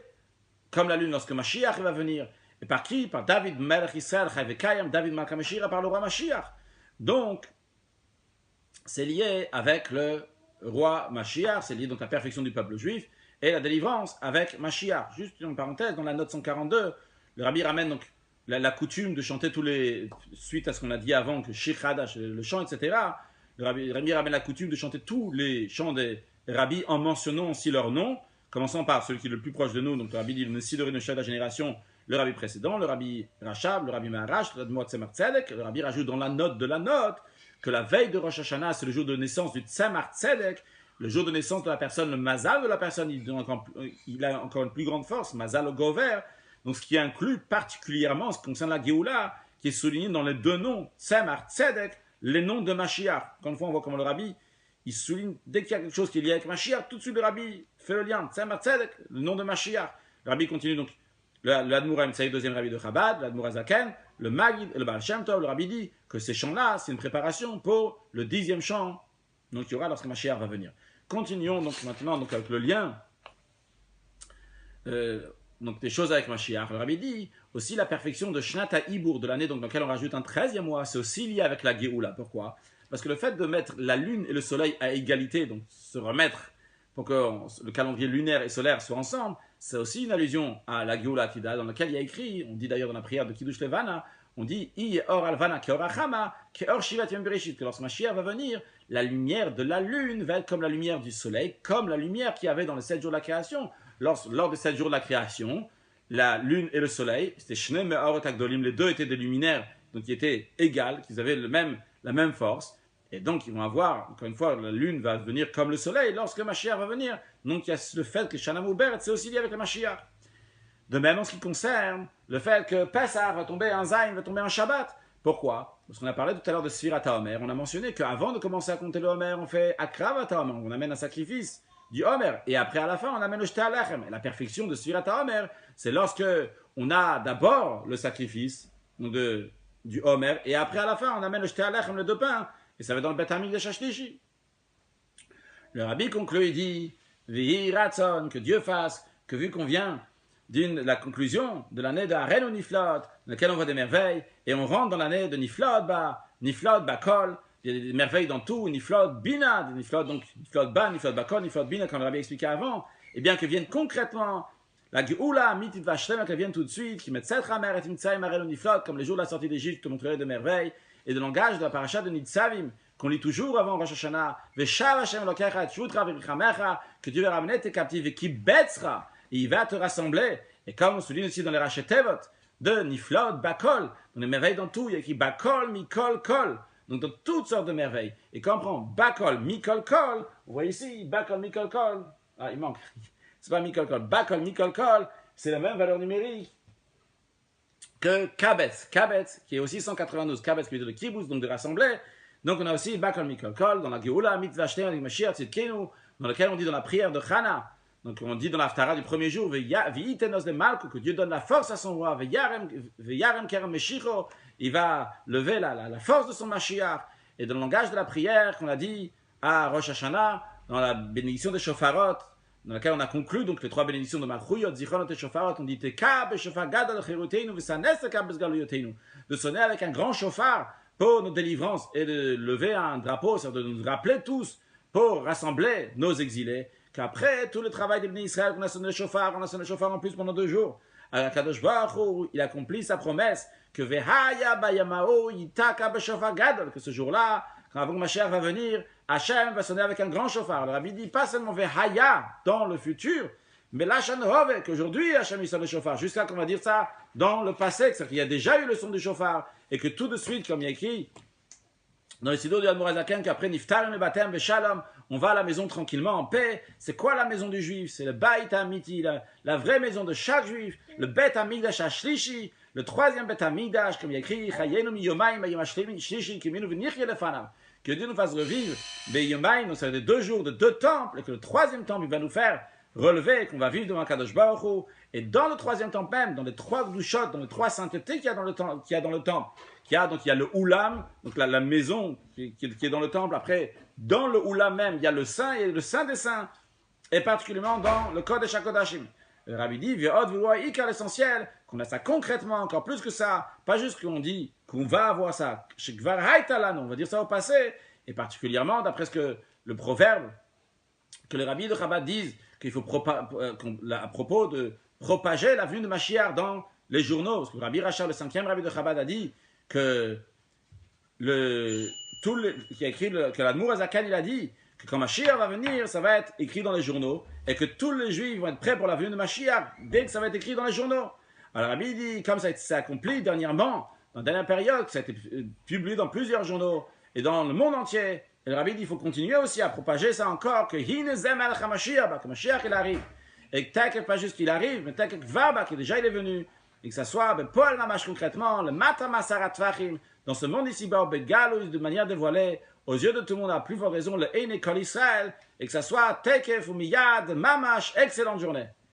comme la lune lorsque Mashiach va venir. Et par qui? Par David Melech Israël, Chayvekayam, David Malka Mashiach, par le roi Mashiach. Donc, c'est lié avec le roi Mashiach, c'est lié donc à la perfection du peuple juif, et la délivrance avec Mashiach. Juste une parenthèse, dans la note 142, le Rabbi ramène donc la coutume de chanter suite à ce qu'on a dit avant, que Shir Hadash, le chant, etc. Le Rabbi ramène la coutume de chanter tous les chants des rabbis en mentionnant aussi leur nom, commençant par celui qui est le plus proche de nous, donc le Rabbi dit le Nessi de la génération, le Rabbi précédent, le Rabbi Rachab, le Rabbi Maharash, le Rabbi Tzemar Tzedek. Le Rabbi rajoute dans la note de la note que la veille de Rosh Hashanah, c'est le jour de naissance du Tzemar Tzedek. le jour de naissance de la personne, le mazal de la personne, il a encore une plus grande force, mazal au gover. Donc ce qui inclut particulièrement, ce qui concerne la Géoula, qui est souligné dans les deux noms, Tzemar, Tzedek, les noms de Mashiach. Encore une fois, on voit comment le rabbi, il souligne, dès qu'il y a quelque chose qui est lié avec Mashiach, tout de suite le rabbi fait le lien, Tzemar, Tzedek, le nom de Mashiach. Le rabbi continue donc, l'Admour HaEmtsaï, deuxième rabbi de Chabad, l'Admour HaZaken, le Magid, le Baal Shem Tov, le rabbi dit que ces chants-là, c'est une préparation pour le 10e chant, donc il y aura lorsque Mashiach va venir. Continuons donc maintenant donc, avec le lien donc des choses avec Mashiach. Le rabbi dit aussi la perfection de Shnat HaIbour, de l'année donc, dans laquelle on rajoute un 13e mois, c'est aussi lié avec la Géoula. Pourquoi? Parce que le fait de mettre la lune et le soleil à égalité, donc se remettre pour que le calendrier lunaire et solaire soient ensemble, c'est aussi une allusion à la Géoula Tida, dans laquelle il y a écrit, on dit d'ailleurs dans la prière de Kiddush Levana, on dit I or alvana ke or achama ke or shivat yom bereshit, que lorsque Mashiach va venir, la lumière de la lune va être comme la lumière du soleil, comme la lumière qu'il y avait dans les 7 jours de la création. Lors des 7 jours de la création, la lune et le soleil, c'était Shne Me'orot Agdolim, les deux étaient des luminaires, donc qui étaient égales, qui avaient la même force, et donc ils vont avoir, encore une fois, la lune va venir comme le soleil lorsque Mashiach va venir. Donc il y a le fait que Shana Moubert, c'est aussi lié avec le Mashiach. De même en ce qui concerne le fait que Pessah va tomber un Zayin, va tomber un Shabbat. Pourquoi? Parce qu'on a parlé tout à l'heure de Sfirat HaOmer. On a mentionné qu'avant de commencer à compter le Homer, on fait Akravat HaOmer, on amène un sacrifice du Homer. Et après, à la fin, on amène le Shte HaLechem. La perfection de Sfirat HaOmer, c'est lorsque on a d'abord le sacrifice du Homer, et après, à la fin, on amène le Shte HaLechem, le deux pains. Et ça va dans le Bet HaMikdash HaShlishi. Le rabbi conclut, il dit Vihi Ratzon, que Dieu fasse, que vu qu'on vient la conclusion de l'année de Haren ou Niflot, dans laquelle on voit des merveilles, et on rentre dans l'année de Niflot Bakol, il y a des merveilles dans tout, Niflot Bina, Niflot Ba, Niflot Bakol, Niflot Bina, comme le rabbi expliqué avant, et bien que viennent concrètement la Geoula, Mitit Vashlem, qu'elle vienne tout de suite, qui met Set Ramer et Mitzayim Haren ou Niflot, comme les jours de la sortie d'Égypte, te montrerai de merveilles, et de langage de la paracha de Nitzavim, qu'on lit toujours avant Rosh Hashanah, Veshav Hashem Elokecha et Shutra V'Richamecha, que Dieu va ramener tes captifs et qui betzra, et il va te rassembler. Et comme on souligne aussi dans les Rachetevot, de Niflot, Bakol, dans les merveilles dans tout, il y a écrit Bakol, Mikol, Kol, donc dans toutes sortes de merveilles. Et quand on prend Bakol, Mikol, Kol, on voit ici, Bakol, Mikol, Kol, ah il manque, c'est pas Mikol, Kol, Bakol, Mikol, Kol, c'est la même valeur numérique que Kabetz, qui est aussi 192, Kabetz qui veut dire le kibbutz, donc de rassembler. Donc on a aussi Bakol Mikol Kol dans la Geoula, Mitzvah Shtei avec Mashiach Tzidkenu, dans lequel on dit dans la prière de Chana, donc on dit dans l'Haftara du premier jour, V'yitenos le Malko, que Dieu donne la force à son roi, V'yarem Kerem Meshicho, il va lever la force de son Mashiach. Et dans le langage de la prière qu'on a dit à Rosh Hashanah, dans la bénédiction des Shofarot, dans laquelle on a conclu donc les 3 bénédictions de Malchuyot, Zichronot et Shofarot, on dit Teka b'shofar gadol chiroteinu v'sanes teka b'sgaluyoteinu, de sonner avec un grand chauffard pour nos délivrances et de lever un drapeau, c'est-à-dire de nous rappeler tous pour rassembler nos exilés, qu'après tout le travail des bénis Israël, qu'on a sonné le chauffard, on a sonné le chauffard en plus pendant 2 jours, Kadosh Baruch Hu, il accomplit sa promesse que Vehaya bayamao yitaka b'shofar gadol, que ce jour-là, quand avant Mashiach va venir, Hachem va sonner avec un grand chauffard. Le rabbi dit pas seulement Vehaya dans le futur, mais Lachan Hove, qu'aujourd'hui Hachem il sonne le chauffard, jusqu'à qu'on va dire ça dans le passé, c'est-à-dire qu'il y a déjà eu le son du chauffard, et que tout de suite, comme il y a écrit dans les Siddur du Admor HaZaken, qu'après Niftar le Batem Beshalom, on va à la maison tranquillement en paix. C'est quoi la maison du juif? C'est le Beit HaAmiti, la vraie maison de chaque juif, le Bet HaMikdash HaShlishi, le 3e Bet HaMikdash, comme il y a écrit Chayenu mi Yomayim Bayom HaShlishi Kiminu V'Nichye Lefanav, que Dieu nous fasse revivre Beyomayim, donc ça veut dire 2 jours de 2 temples, et que le 3e temple il va nous faire relever, qu'on va vivre devant Kadosh Baruch Hu. Et dans le 3e temple même, dans les 3 glouchotes, dans les 3 saintetés qu'il y a dans le temple, donc il y a le Oulam, donc la maison qui est dans le temple. Après, dans le Oulam même, il y a le Saint et le Saint des Saints, et particulièrement dans le Kodesh HaKodashim. Le Rabbi dit, l'essentiel, qu'on a ça concrètement, encore plus que ça, pas juste qu'on dit qu'on va avoir ça, on va dire ça au passé, et particulièrement d'après ce que le proverbe, que les rabbis de Chabad disent, qu'il faut à propos de propager la venue de Mashiach dans les journaux, parce que le Rabbi Rachar, le 5e rabbi de Chabad, a dit que qui a écrit que l'Admour HaZaken, il a dit que quand Mashiach va venir, ça va être écrit dans les journaux, et que tous les Juifs vont être prêts pour la venue de Mashiach dès que ça va être écrit dans les journaux. Alors le Rabbi dit, comme ça s'est accompli dernièrement, dans la dernière période, ça a été publié dans plusieurs journaux et dans le monde entier, Et le rabbi dit, il faut continuer aussi à propager ça encore, que Hinezem al-Hamashiach, que Mashiach il arrive. Et que pas juste qu'il arrive, mais que Vaba, que déjà il est venu. Et que ça soit, Paul Mamash concrètement, le Matamasarat Tvachim, dans ce monde ici-bas, Begalus, de manière dévoilée, aux yeux de tout le monde, à plus forte raison, le Ein Kol Israël, et que ça soit Tekef ou Miyad, Mamash, excellente journée.